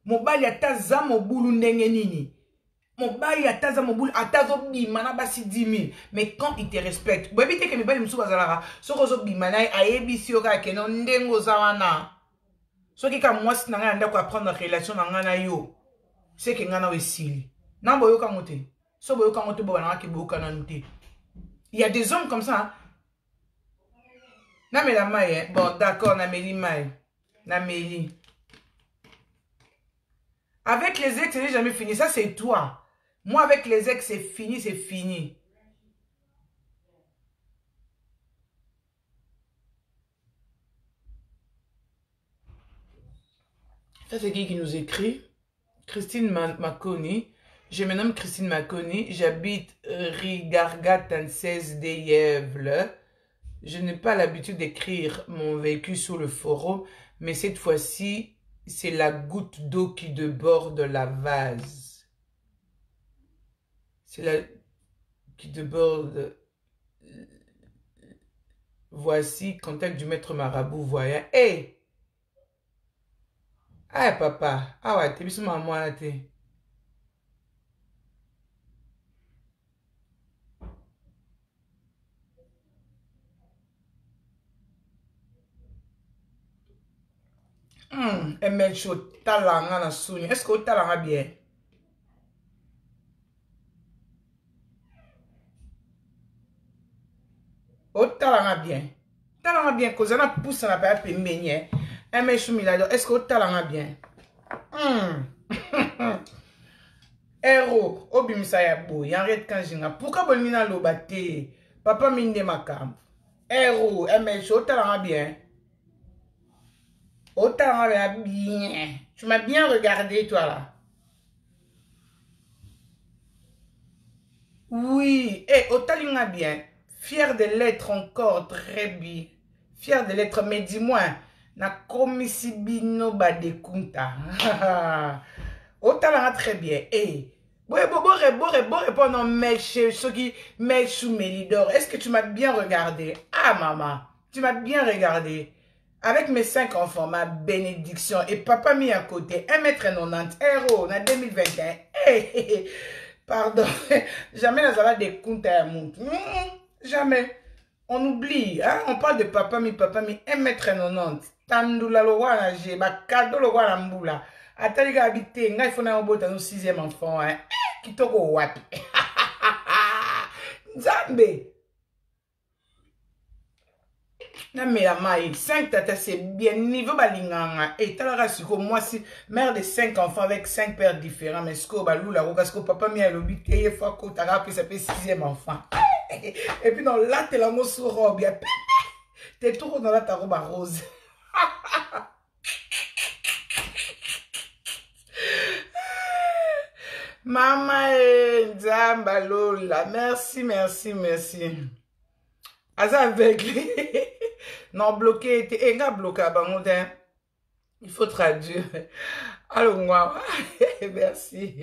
[SPEAKER 1] Mobali ataza mobulu ndenge nini. Mobali ataza mobulu atazo bimana basi 10 000 mais quand il te respecte bobi te ke mibali musu bazalara soko zo bimana ayebisi oka ke no ndengo za wana soki ka mwasi na nga ndako apprendre relation na nga na yo c'est que nga na wesili na boyoka ngote so boyoka ngote bo bana ke boyoka na nte. Il y a des hommes comme ça hein? Na mela mai bon d'accord na meli mai na meli avec les ex c'est jamais fini ça c'est toi. Moi, avec les ex, c'est fini, c'est fini. Ça, c'est qui nous écrit? Christine Maconi. Je me nomme Christine Maconi. J'habite Rigarga 36 de Yevle. Je n'ai pas l'habitude d'écrire mon vécu sur le forum, mais cette fois-ci, c'est la goutte d'eau qui déborde la vase. C'est la qui déborde. Voici, contact du maître marabout, voyant. Hey! Ah, papa. Ah ouais, t'es bisous maman là, t'es. ML show talanga na souni. Est-ce que talanga bien? Oh, talanga bien. Talanga bien, cause on a poussé la paire pémenier. ML show milado. Est-ce que talanga bien? Héros, obimisa ya bo, yanret kanjinga. Pourquoi bolmina lobate? Papa minde makam. Héros, ML show talanga bien. Oh, talanga bien. Tu m'as bien regardé, toi là. Oui, et oh, talanga bien. Fier de l'être encore, très bien. Fier de l'être, mais dis-moi, na komisibino badekunta. Oh, talanga très bien. Eh, bon répondre, mais ce qui met sous Mélidor. Est-ce que tu m'as bien regardé? Ah, maman, tu m'as bien regardé. Avec mes 5 enfants, ma bénédiction et papa mis à côté, 1,90 m, héros, en 2021. Hey, pardon, jamais nous avons des comptes à mon. Jamais. On oublie, hein? On parle de papa mi 1,90 m. Tandoula lo wana je, ba cadeau lo wana mbula. Atali ga habité, nga il faut na obota no 6e enfant, hein? Kitoko wapi. Nzambe. Na mela mai 5 tata c'est bien niveau balinganga et talara siko moi si mère de 5 enfants avec 5 pères différents mais siko balula ko kasko papa mi a lobi teye fois ko tara puis ça fait 6e enfant. Et puis dans là t'es la mo sur robe ya t'es trop dans la ta robe rose. Maman Nzamba Lola, merci. Aza aveugle. Non, bloqué. Et nga bloqué à Bangoudin. Il faut traduire. Allô, moi. Merci.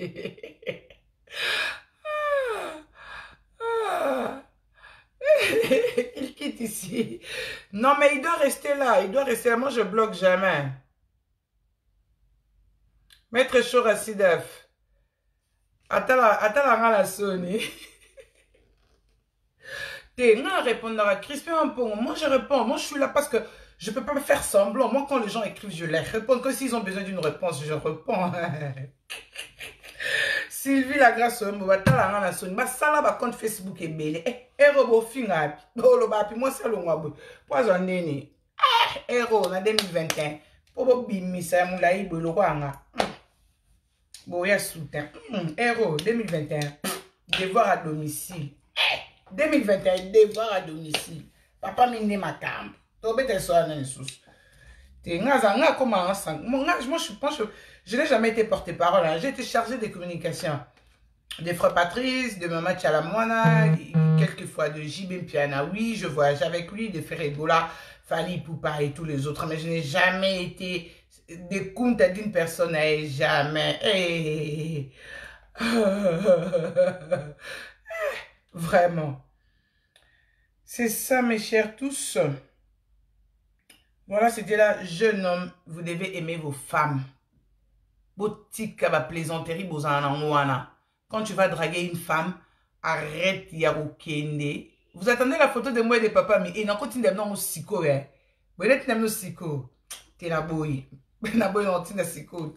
[SPEAKER 1] Il quitte ici. Non, mais il doit rester là. Il doit rester là. Moi, je bloque jamais. Maître Chorasidef. Attends la sonne. T'es là répondre à Crispin un peu. Moi, je réponds. Moi, je suis là parce que je peux pas me faire semblant. Moi, quand les gens écrivent, je les réponds. Que s'ils ont besoin d'une réponse, je réponds. Sylvie la grâce au mot. Attends la sonne. Ma sala ba compte Facebook est belé. Héros finga. Puis moi, c'est le mois. Poison nene. Héros, en 2021. Pour bimisa moula ibolo kwanga. Bon, il y a soutien. Héros, 2021. Devoir à domicile. 2021, devoir à domicile. Papa m'a ma camp. Tobe te soir dans les sous. Moi, je pense que je n'ai jamais été porte-parole. Hein. J'ai été chargée des communications. Des frères Patrice, de Maman Tchalamwana, quelquefois de JB Piana. Oui, je voyage avec lui, de Frère Ebola, Fali Poupa et tous les autres. Mais je n'ai jamais été des comptes d'une personne. Jamais. Hey. Vraiment. C'est ça, mes chers tous. Voilà, c'était là, jeune homme, vous devez aimer vos femmes. Botika ba plaisanterie bozana wana. Quand tu vas draguer une femme, arrête yarokende. Vous attendez la photo de moi et de papa, mais il n'a continue d'amener mon siko, hein. Vous êtes n'amener siko. T'es na boy. Na boy non t'es siko.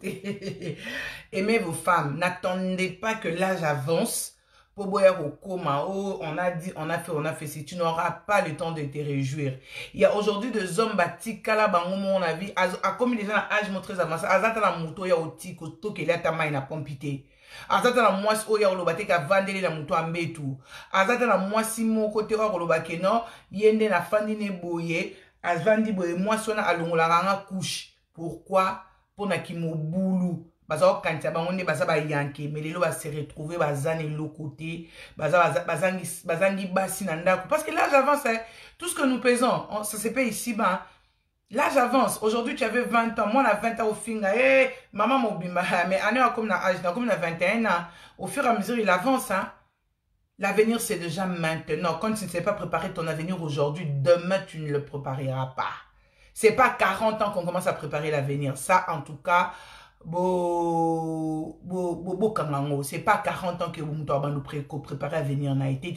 [SPEAKER 1] Aimez vos femmes. N'attendez pas que l'âge avance. Pour boire au coma, oh, on a dit, on a fait, si tu n'auras pas le temps de te réjouir. Il y a aujourd'hui des hommes bâtis, kala bango mon avis, comme les gens à âge très avancé, azata la moto ya oti, koto ke la tama ina pompité. Azata la moisi oya olobate ka vandele la moto ambetu. Azata la moisi mo kote wa olobake no, yende na fandi ne boye, azvandi boye moisi ona alongola ranga couche. Pourquoi? Pour na kimoboulou. Baza kantia bangonde baza ba yanke mais lelo ba se retrouver bazane lo côté bazangi basi na ndako parce que l'âge avance hein. Tout ce que nous pesons ça se paye ici bas. L'âge avance. Aujourd'hui tu avais 20 ans, moi on a 20 ans au finga. Eh maman mobimba mais année comme na âge comme na 21 ans, au fur et à mesure il avance hein. L'avenir c'est déjà maintenant. Quand tu ne sais pas préparer ton avenir aujourd'hui, demain tu ne le prépareras pas. C'est pas 40 ans qu'on commence à préparer l'avenir. Ça en tout cas c'est pas 40 ans que vous nous préparer à venir na été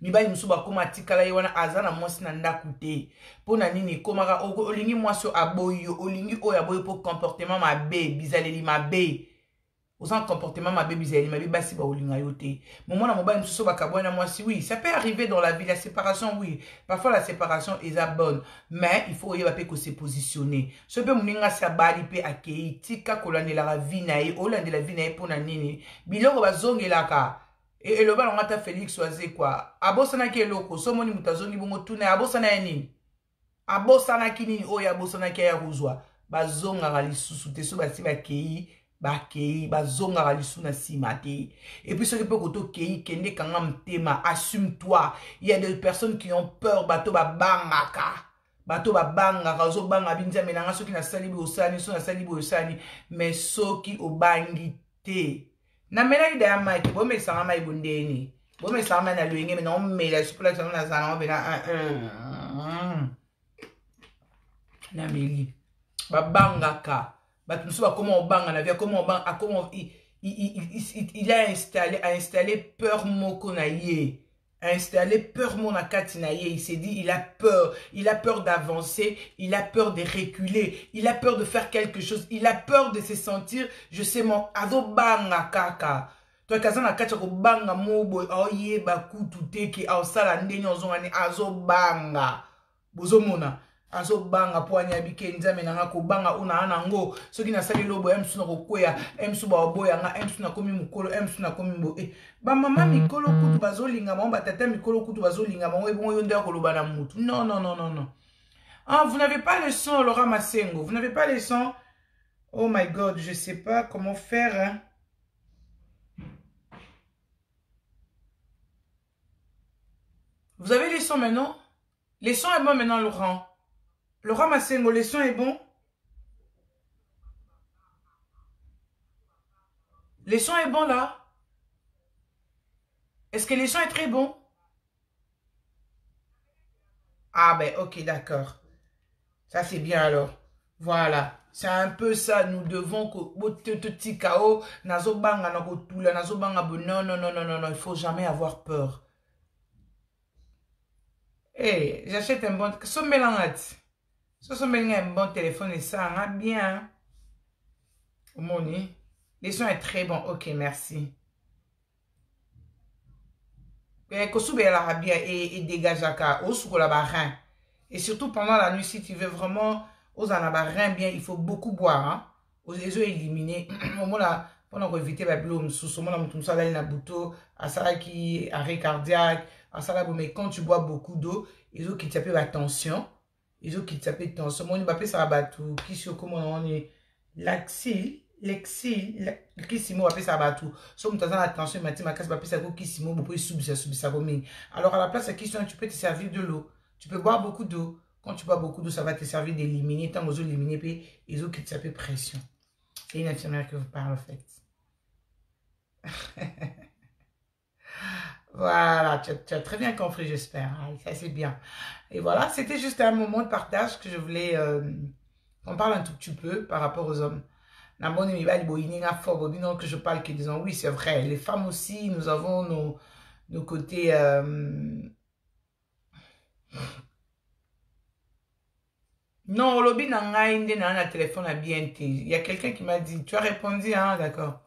[SPEAKER 1] mibali musuba koma tikala yona azana mwasi na ndakute pona nini komaka olingi mwasi aboyo olingi oyo aboyo pour comportement mabe bizaleli mabe Aux comportement ma bébé ma bébé si ba olinga yote moment na mobile mususu bakabwana mwasi oui ça peut arriver dans la vie la séparation oui parfois la séparation est bonne mais il faut y avoir que se positionner ce peut muninga sa bali pe akei tika kolandela la vie na ye olandela la vie na ye pona nini biloko bazongelaka et le bal ngata Félix Oazé quoi abosana ke loko somoni mutazongi bongo tuna abosana nini abosana kinini oya abosana ke ya ruzwa bazonga lisusu te so basi bakei bakei bazonga ralisu na simate et puis ce qui peut koto kei kende kanga mtema assume-toi. Il y a des personnes qui ont peur bato ba bangaka zo banga binza menanga soki na salibi osani so na salibi osani mais soki obangi te na mena ida ya mike bo me sanga mai bondeni bo me sanga na luenge mais non mais la suppla na zana bena na meli ba bangaka. Comment on bang, comment on bang, comment il a installé peur mokonaye, a installé peur monakatinaye. Il s'est dit il a peur d'avancer, il a peur de reculer, il a peur de faire quelque chose, il a peur de se sentir, je sais mon azo banga kaka. Toi kazana kacha ko banga mobo oye bakutu teki au sala ndeni ozongani azo banga bozo mona. Azo banga po anya bike nzame nanga ko banga una anango soki na sali lobo emsu na kokwea emsu ba oboya nga emsu na komi mukolo emsu na komi mbo ba mama mikolo kutu bazolinga mo ba tata mikolo kutu bazolinga mo ebongo yo ndako loba na mutu non. Ah vous n'avez pas le son Laura Masengo, vous n'avez pas le son. Oh my god, je sais pas comment faire hein. Vous avez les sons maintenant? Les sons est bon maintenant Laurent. Laura Masengo, le son est bon? Le son est bon là? Est-ce que le son est très bon? Ah ben ok, d'accord. Ça c'est bien alors. Voilà. C'est un peu ça, nous devons que petit chaos, nazobanga na kotula, nazobanga non, non, non, non, non, non, il faut jamais avoir peur. Eh, j'achète un bon, un bon téléphone et ça, hein, bien. Moni, les sons est très bon, ok, merci. Kosube la bien et dégage la au sous la barin. Et surtout pendant la nuit, si tu veux vraiment aux anabarins bien, il faut beaucoup boire, hein. Aux les eaux éliminés. Au moment là, pendant qu'on éviter la bloom, sous ce moment tout ça là, il y a bouteau, à ça qui arrêt cardiaque, à ça là, mais quand tu bois beaucoup d'eau, les eaux qui t'appellent la tension, les eaux qui t'appellent tension, mon il ça va tout, qui sur comment on est, l'axile, l'exil, qui si moi appelle ça va tout. Somme temps la tension, matin ma casse va appeler ça qui si moi pour subir ça comme. Alors à la place, la question, tu peux te servir de l'eau. Tu peux boire beaucoup d'eau. Quand tu bois beaucoup d'eau, ça va te servir d'éliminer. Tant que vous éliminez, puis les eaux qui te s'appellent pression. C'est une infirmière que vous parle, en fait. Voilà, tu as très bien compris, j'espère. Ça, c'est bien. Et voilà, c'était juste un moment de partage que je voulais qu'on parle un tout petit peu par rapport aux hommes. Que je parle qui disant oui, c'est vrai. Les femmes aussi, nous avons nos côtés... Non, au lobby, n'a téléphone à bien. Il y a quelqu'un qui m'a dit, tu as répondu, hein, d'accord.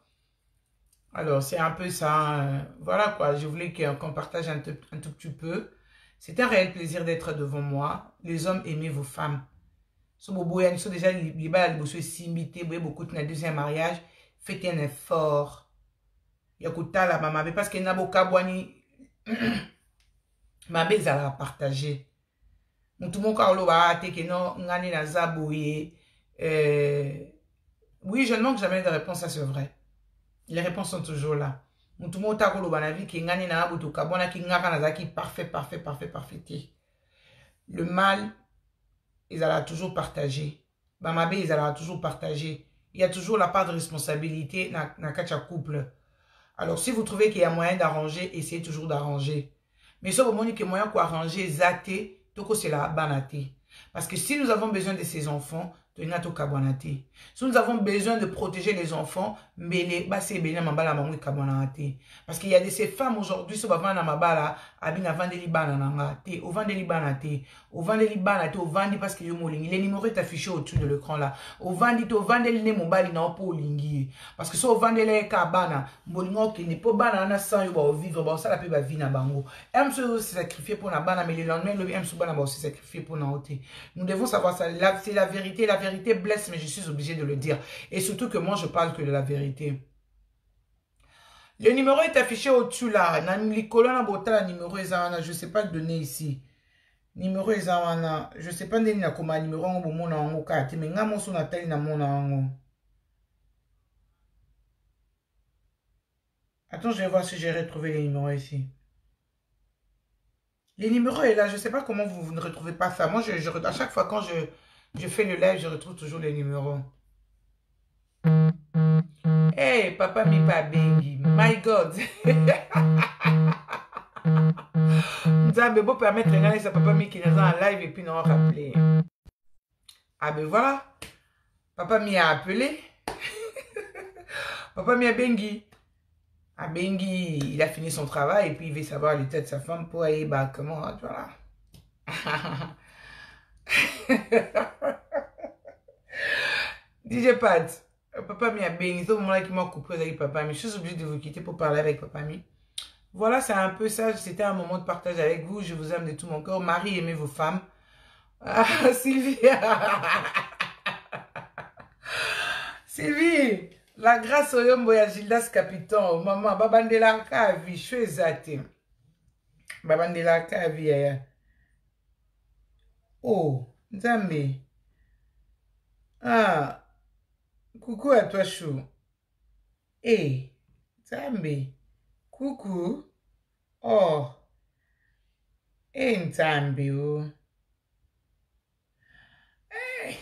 [SPEAKER 1] Alors, c'est un peu ça. Voilà quoi, je voulais qu'on partage un tout petit peu. C'est un réel plaisir d'être devant moi. Les hommes, aimez vos femmes. So, ils sont déjà libérés, beaucoup de deuxième mariage. Faites un effort. Il y a la maman, parce qu'il y a beaucoup de ma belle, à partager. Tout le monde a dit que non, oui, je ne manque jamais de réponse à ce vrai. Les réponses sont toujours là. Tout le monde a dit que ngani na abutu kabona ki ngaka na zaki parfait, parfait, parfait, parfait. Le mal, ils allaient toujours partager. Bamabe, ils allaient toujours partager. Il y a toujours la part de responsabilité dans kacha couple. Alors, si vous trouvez qu'il y a moyen d'arranger, essayez toujours d'arranger. Mais si vous avez qu'il y a moyen d'arranger, zaté, toko c'est la banate. Parce que si nous avons besoin de ces enfants, si nous avons besoin de protéger les enfants, parce qu'il y a de ces femmes aujourd'hui, qui vont mabala, abina vandeli banana, au vandeli banate, au vandeli banate, au vandi parce que les numéros est affiché au-dessus de l'écran là. Au vandeli ne mobali na po lingi. Parce que si au vandeli kabana, molingo qui n'est pas banana sans vivre, ça la peut vie na bango. Aime se sacrifier pour na bana, mais le lendemain, le aime se bana aussi sacrifier pour na ôter. Nous devons savoir ça. C'est la vérité. La vérité blesse, mais je suis obligé de le dire. Et surtout que moi, je parle que de la vérité. Le numéro est affiché au-dessus là. Je ne sais pas le donner ici. Numéro est là. Je ne sais pas le comment numéro est mais attends, je vais voir si j'ai retrouvé les numéros ici. Les numéros est là. Je ne sais pas comment vous ne retrouvez pas ça. Moi, à chaque fois quand je fais le live, je retrouve toujours les numéros. Hey, papa mi pas bengi. My God. Nzambe beau permettre de sa papa mi qui est en live et puis nous rappeler. Ah ben voilà. Papa mi a appelé. Papa mi a bengi. Ah bengi, il a fini son travail et puis il veut savoir l'état de sa femme pour aller bah comment voilà. DJ Pat. Papa mi a béni. C'est au moment-là qu'il m'a coupé avec papa mi. Je suis obligée de vous quitter pour parler avec papa mi. Voilà, c'est un peu ça. C'était un moment de partage avec vous. Je vous aime de tout mon cœur. Marie, aimez vos femmes. Ah, Sylvie. Sylvie. La grâce au yombo ya Gildas Capitan. Maman, babandela kavi. Je suis zate. Babandela kavi. Oh, Nzambe. Ah. Coucou à toi, chou. Eh, Nzambe. Coucou. Oh. Eh, Nzambe. Oh. Eh.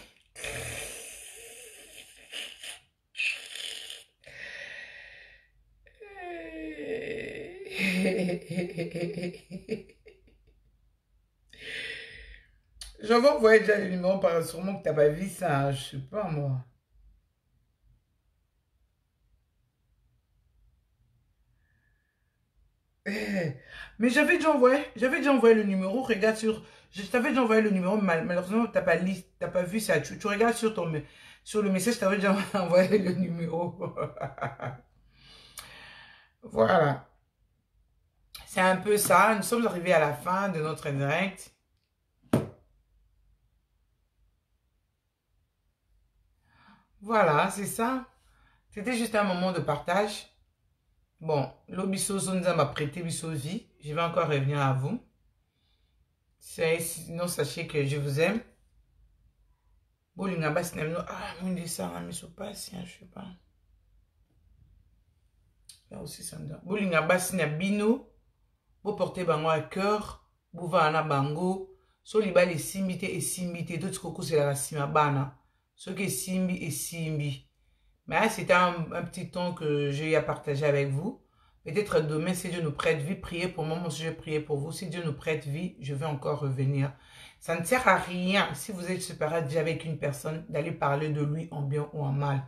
[SPEAKER 1] Je vais envoyer déjà le numéro par sûrement que tu n'as pas vu ça. Je sais pas, moi. Eh, mais j'avais déjà envoyé le numéro. Regarde sur. Je t'avais déjà envoyé le numéro, malheureusement, tu n'as pas, t'as pas vu ça. Tu regardes sur sur le message, je t'avais déjà envoyé le numéro. Voilà. C'est un peu ça. Nous sommes arrivés à la fin de notre direct. Voilà, c'est ça. C'était juste un moment de partage. Bon, l'Obiso Zonza m'a prêté Bissozi. Je vais encore revenir à vous. Sinon, sachez que je vous aime. Bolinga basinem no. Ah, mon dessin, mais c'est pas si, je sais pas. Là aussi, ça me donne. Bolinga basinem bino. Vous portez bango à cœur. Vous va na bango. So liba les simbite et simbite. Tout ce que c'est la sima bana. Ce qui est simbi et simbi. Mais c'était un petit temps que j'ai eu à partager avec vous. Peut-être demain, si Dieu nous prête vie, priez pour moi. Moi aussi, je vais prier pour vous. Si Dieu nous prête vie, je vais encore revenir. Ça ne sert à rien, si vous êtes séparé déjà avec une personne, d'aller parler de lui en bien ou en mal.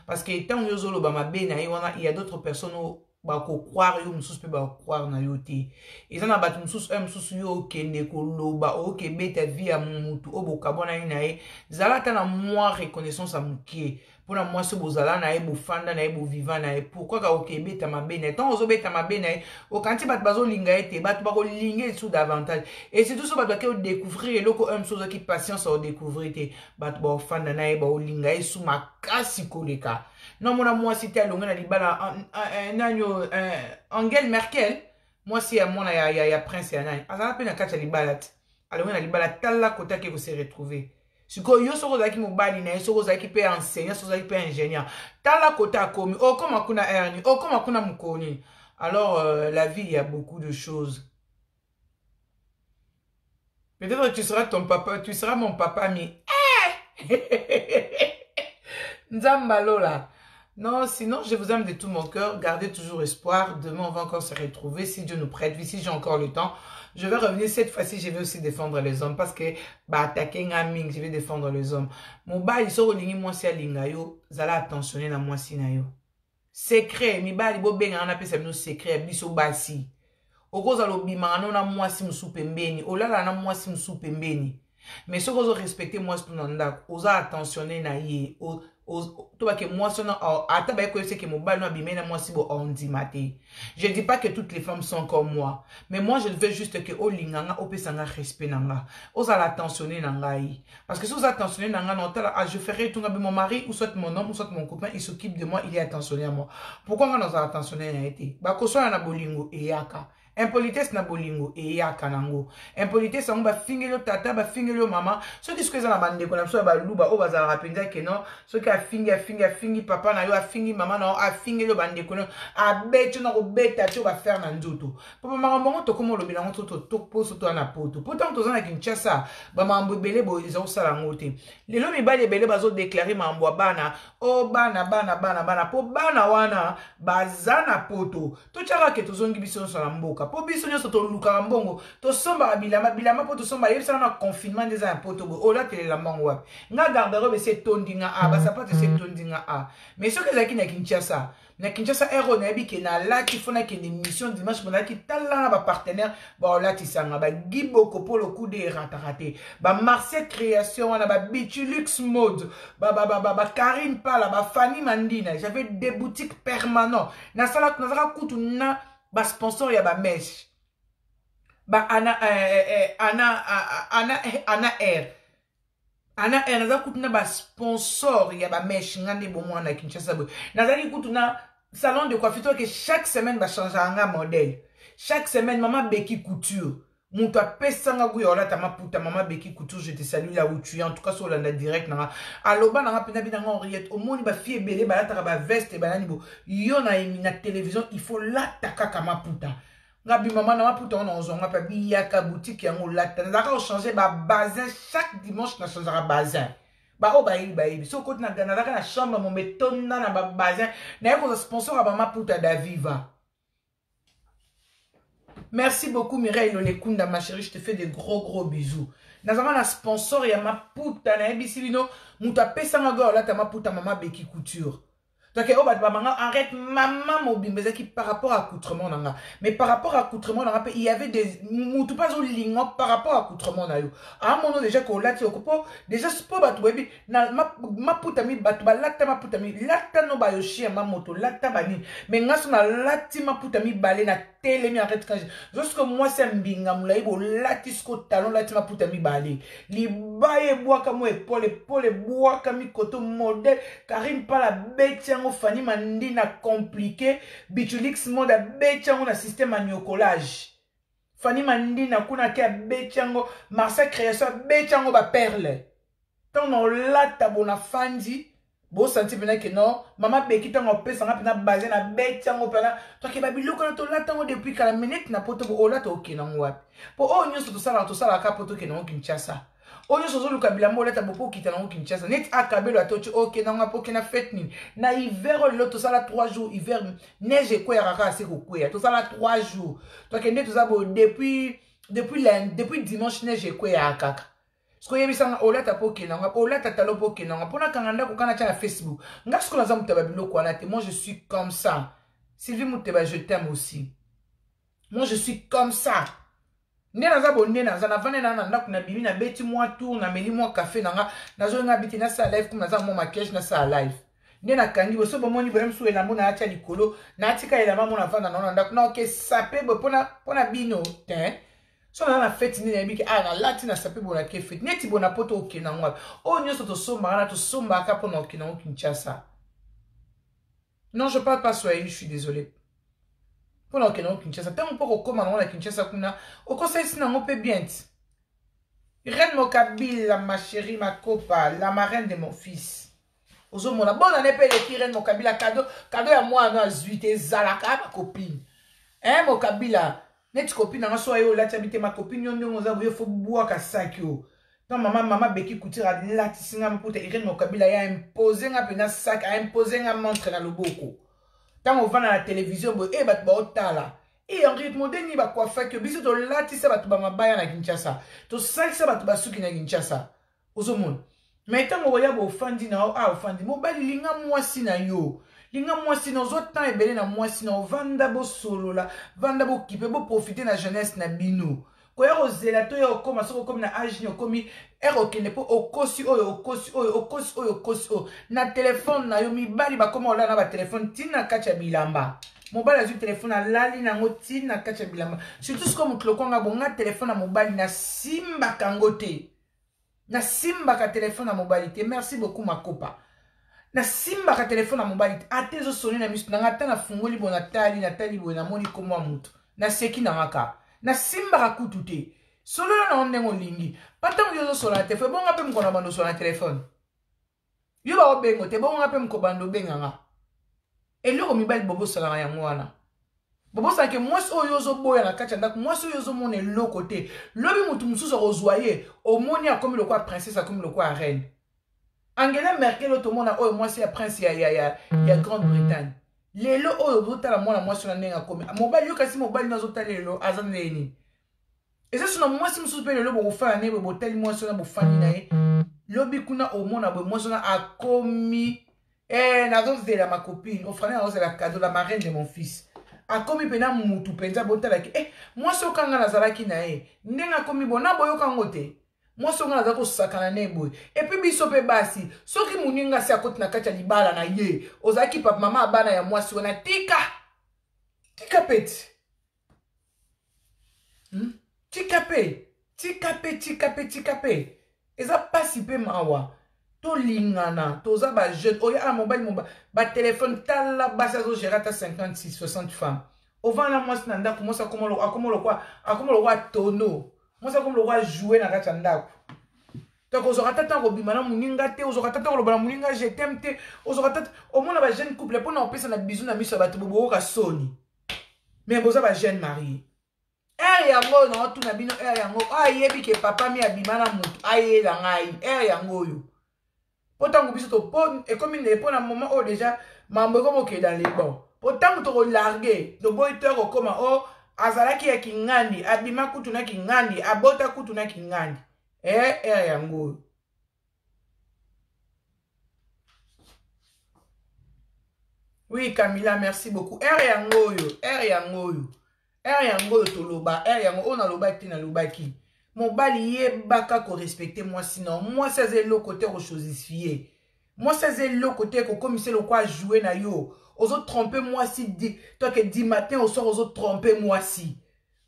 [SPEAKER 1] Parce que tant il y a d'autres personnes bako croire yo mususu pe ba croire na yo te ezana batu mususu mususu yo kende koloba o ke beta vie ya mutu oboka bona ina ye zala ta na moi reconnaissance à mukie pour moi ce bozala na ye bofanda na ye boviva na ye pourquoi ka oke beta mabene tant ozo beta mabene o kanti bat bazo linga ete bat bako linga sous davantage et c'est tout ça bat ke découvrir eloko chose qui patience au découvrir te bat ba ofanda na ye ba o linga sous makasi koleka. Non, moi, c'était à l'ongana libala Angela Merkel. Moi, si à mon il y a prince et un azala pe na kacha libala. Alors, on a libala tala kota que vous se retrouver. Si ko yo soko zaki mobali na soko zaki pe enseignant, soko zaki pe ingénieur. Tala kota komi. Oh, comme akuna erni. Oh, comme akuna mukoni. Alors, la vie, il y a beaucoup de choses. Peut-être que tu seras ton papa, tu seras mon papa, mais. Nzambalo là. Non, sinon, je vous aime de tout mon cœur. Gardez toujours espoir. Demain, on va encore se retrouver. Si Dieu nous prête, si j'ai encore le temps, je vais revenir. Cette fois-ci, je vais aussi défendre les hommes. Parce que, attaquer Ngaming, je vais défendre les hommes. Mon bas, il sort au ligne, moi, c'est à Lingayo. Zala attentionner na moi, si na yo. Secret, mi bali bo benga on appelle ça nos secrets, biso basi. Okoza lo bima na moi si musu pembeni. Olala na moi si musu pembeni. Mais ce que vous respectez moi tout nanda, osa attentionner na ye. To ba ke moi sona ata ba ko c'est que mon bal no bimena moi si bo ondi maté. Je dis pas que toutes les femmes sont comme moi, mais moi je veux juste que o linganga o pesanga respect nanga. Osa l'attentionner nanga yi. Parce que si vous attentionnez nanga non tala je ferai tout mon mari ou soit mon homme ou soit mon copain, il s'occupe de moi, il est attentionné à moi. Pourquoi on a attentionné na été? Ba ko so na bolingo e yaka. Impolitesse na bolingo e ya kanango. Impolitesse on ba fingelo tata ba fingelo mama. Ce qui se na bande ko na so ba luba o bazala rapenza ke non. Ce qui a fingi papa na yo a fingi mama na a fingelo bande ko no a betu na ko beta tu ba faire na nzoto. Papa marambo to komo lo bilango to poso to na poto. Pourtant to zana Kinshasa ba mambo bele bo izo sala ngote. Lelo mi bale bele bazo déclarer mambo bana o bana po bana wana bazana poto. To chaka ke to zongi biso so na mboka. Po biso nyoso to luka mbongo to somba bilama po to somba yebisa na confinement des un poto bo ola tele la mbango wapi nga garderobe se tondinga a ba sapate se tondinga a mais ce que zaki na Kinshasa ero na yebi ke na lati fona ke une émission dimanche mona ki talanga ba partenaire ba lati sanga ba giboko pour le coup de raté ba Marseille création wana ba Bitulux mode ba Karine Pala ba Fanny Mandina j'avais des boutiques permanents na sala na zaka kutu na ba sponsor ya ba mesh ba Ana naza kutuna ba sponsor ya ba mesh ngande bo mwana Kinshasa bo nazali kutuna salon de coiffure que chaque semaine ba changer anga modèle chaque semaine maman Becky Couture muto apesanga guyola ta maputa maman Becky Couture je te salue là où tu es en tout cas sur la direct na aloba na pena bina ngoriette au moni ba fie belé ba la ba veste ba nani bo yo na na télévision il faut la takaka maputa ngabi maman na maputa on zonga pa biyaka boutique yango lata na changer ba bazin chaque dimanche na changera bazin ba o ba ibi so côté na na chambre mon metona na ba bazin na ko sponsor ba maputa da viva Merci beaucoup Mireille Lolekunda, ma chérie, je te fais des gros bisous. Nazama na sponsor ya ma puta na ebisibino, muta pesa nga là ta ma puta mama Beki Couture. Donc, arrête, maman mobile, qui par rapport à accoutrement, mais par rapport à accoutrement, il y avait des moutou pas au lingua par rapport à accoutrement. À un moment déjà qu'on l'a dit, déjà ce pas battu, ma putami battu, lata ma putami, lata no bayoshi ma moto, lata bani, mais ngas na lati ma putami balé na télé mi arrête quand jusque moi c'est mbinga moulai bo latisko talon lati ma putami balé, li baye bois comme épaule bois comme koto modèle, Karim pas la bête. Fanny Mandina compliqué, Bitulix moda bechango na système à nyokolage. Fanny Mandina kuna kia bechango, Marseille création bechango ba perle. Tant on lata bona fandi, bo senti bena que non, maman Beki tango pesa nga pena basé na bechango pena. Toi qui babilo kana to lata ngo depuis kala minute na poto bo lata ok na ngwapi. Po o nyoso to sala ka poto ke na Kinshasa. Onyo sozo lukabila mo leta bopo kita na Kinshasa net akabelo atochi ok na nga poke na fête ni na hiver lo to sala 3 jours hiver neige ko ya kaka se ko kwea to sala 3 jours to kende to zabo depuis dimanche neige ko ya kaka sko yebisa nga olata poke na nga olata talo poke na nga pona kanganda ko kana cha na Facebook nga sko na zamu tababilo ko na te moi je suis comme ça Sylvie Mouteba je t'aime aussi moi je suis comme ça. Nena za bonne na za na vane na ndako na bibi na beti moi tour na meli moi café na zo nga biti na sa live comme na za mo maquillage na sa live. Nena kangi bo so bo moni brem so ela mo na acha likolo na atika ela mama na vana na ndako na ok sape bo pona bino ten. So na fête ni na biki na lati na sape bo na ke fête. Neti bo na poto ok na ngwa. O nyoso to somba na to somba ka pona ok na Kinshasa. Non, je parle pas Swahili, je suis désolé. Pour la Kinshasa, tant on peut recommander la Kinshasa kuna, au conseil sinon on peut bien. Reine Mokabila, ma chérie, ma copa, la marraine de mon fils. Ozo mona bonne année paye les Reine Mokabila cadeau à moi non zuité zalaka ma copine. Hein Mokabila, net copine na so yo la habiter ma copine nyondo ngoza boye faut boire ka sakyo. Tant maman Beki Couture a latisinga mputa Reine Mokabila ya imposer nga pena sac a imposer nga montre na loboko. Tant on va dans la télévision, et en rythme de ni ba quoi faire que biso to lati sa batu ba mabaya na Kinshasa. To sali sa batu ba suki na Kinshasa. Ozomon. Mais tant on voya bo fandi na ofandi, mo bali linga mwasi na yo. Linga mwasi na zo temps ebele na mwasi na vanda bo solo la, vanda bo kipe bo profiter na jeunesse na bino. Ko ya ozela to ya okoma soko komi na age ni okomi okende po okosi oyo na téléphone na yo mibali ba koma ola na ba téléphone tina kacha bilamba mobali azu téléphone alali nango tina kacha bilamba surtout ce comme klokonga bonga téléphone na mobali na simba kangote na simba ka téléphone na mobali te merci beaucoup ma copa na simba ka téléphone na mobali te atezo soni na misu na ngata na fungoli bona tali bo na moni komwa mutu na seki na ngaka na simba ka kutute solo na ondengo lingi patango yozo sola te fe bonga pe mkona bando sola téléphone yo ba obengo te bonga pe mkobando benganga eloko mibali bobo sola ya ngwana bobo sa ke mwasi oyo yozo boya na kacha ndako mwasi oyo yozo mona eloko te lobi mutu mususu ozwaye omoni akomi lokwa princesse akomi lokwa reine Angela Merkel otomona oyo mwasi ya prince ya Grande-Bretagne lelo oyo botala mwana mwasi na nenga komi mobali yo kasi mobali nazotala lelo azaneni eza sona mwasi mususu pe lelo bokofana ne botali mwasi na bofani na ye lobi kuna omona bo mwasi na akomi nazozela ma copine ofrane nazozela cadeau la marraine de mon fils akomi pena mutu penza botala ki mwasi okanga nazalaki na ye ndenga akomi bona boyoka ngote mwasi okanga nazala kosakana ne boye epi biso pe basi soki muninga si akoti na kati ya libala na ye ozalaki papa mama abana ya mwasi wana tika peti tika pe eza pasi pe mawa to lingana toza ba jeune oya mobile ba téléphone tala basi azo gérer ta 56 60 femmes ovana mwasi na ndako mwasi akomo kwa tono mwasi akomo kwa jouer na kati ya ndako donc ozora tata robima na muninga te ozora tata robana muninga je t'aime te ozora tata omona ba jeune couple pona opesa na bisou na miso bato bobo ka soni mais boza ba jeune marié yango na otuna bino yango ayebi ke papa mi abima na mutu ayela ngai yango yo potango biso to pon et comme il est pour un moment oh déjà mambo comme que dans les bons potango to larguer no boy te ko koma oh azalaki ya kingandi, abima kutu na kingandi, abota kutu na kingandi. Yango. Oui, Camilla, merci beaucoup. Yango toloba, yango on a loba ki na loba ki. Mobali ye baka ko respecter moi sinon moi ça c'est le côté rechosifié. Moi ça c'est le côté ko comme c'est le quoi jouer na yo. Aux autres tromper moi si dit toi que 10 matin au soir aux autres tromper moi si.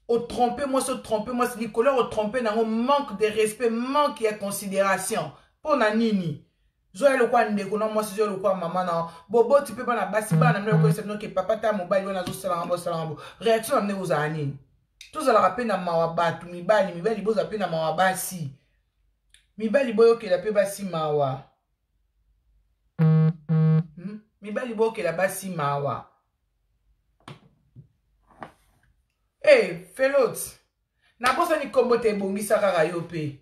[SPEAKER 1] Au tromper moi si Nicolas au tromper na manque de respect, manque de considération. Pour na nini. Zoé le quoi ndeko non moi si le quoi maman non. Bobo tu peux pas na basi ba na mle ko c'est non que papa ta mobile na zo salambo. Réaction amener aux anines. Tous à la rappel na mawa tu mibali boza pe na mawa basi. Mibali boyo ke la pe basi mawa. Mibali boyo ke la basi mawa. Hey, Felot. Na bosa ni kombo te bongisa kaka yo pe.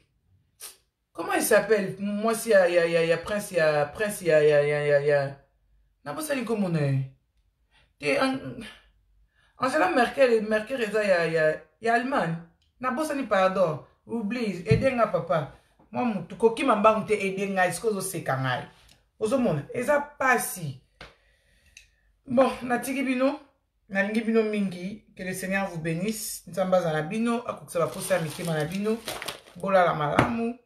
[SPEAKER 1] Comment il s'appelle? Moi si ya Prince ya. Na bosa ni kombo ne. Te Angela Merkel eza ya Allemagne. Na bosa ni pardon. Oublie, edenga papa. Moi mutu koki mambangu te edenga isko seka ngai. Ozomona, eza pasi. Bon, natiki bino, nalingi bino mingi, que le Seigneur vous bénisse. Nzamba za bino, akukisa ba posa mikema na bino, bola la malamu.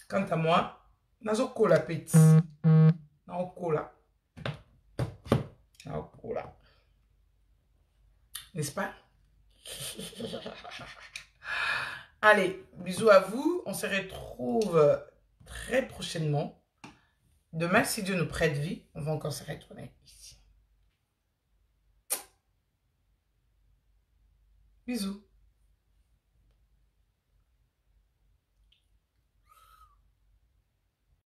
[SPEAKER 1] Quant à moi, nazo kola petit. Nazo kola. N'est-ce pas? Allez, bisous à vous. On se retrouve très prochainement. Demain, si Dieu nous prête vie, on va encore se retrouver ici. Bisous.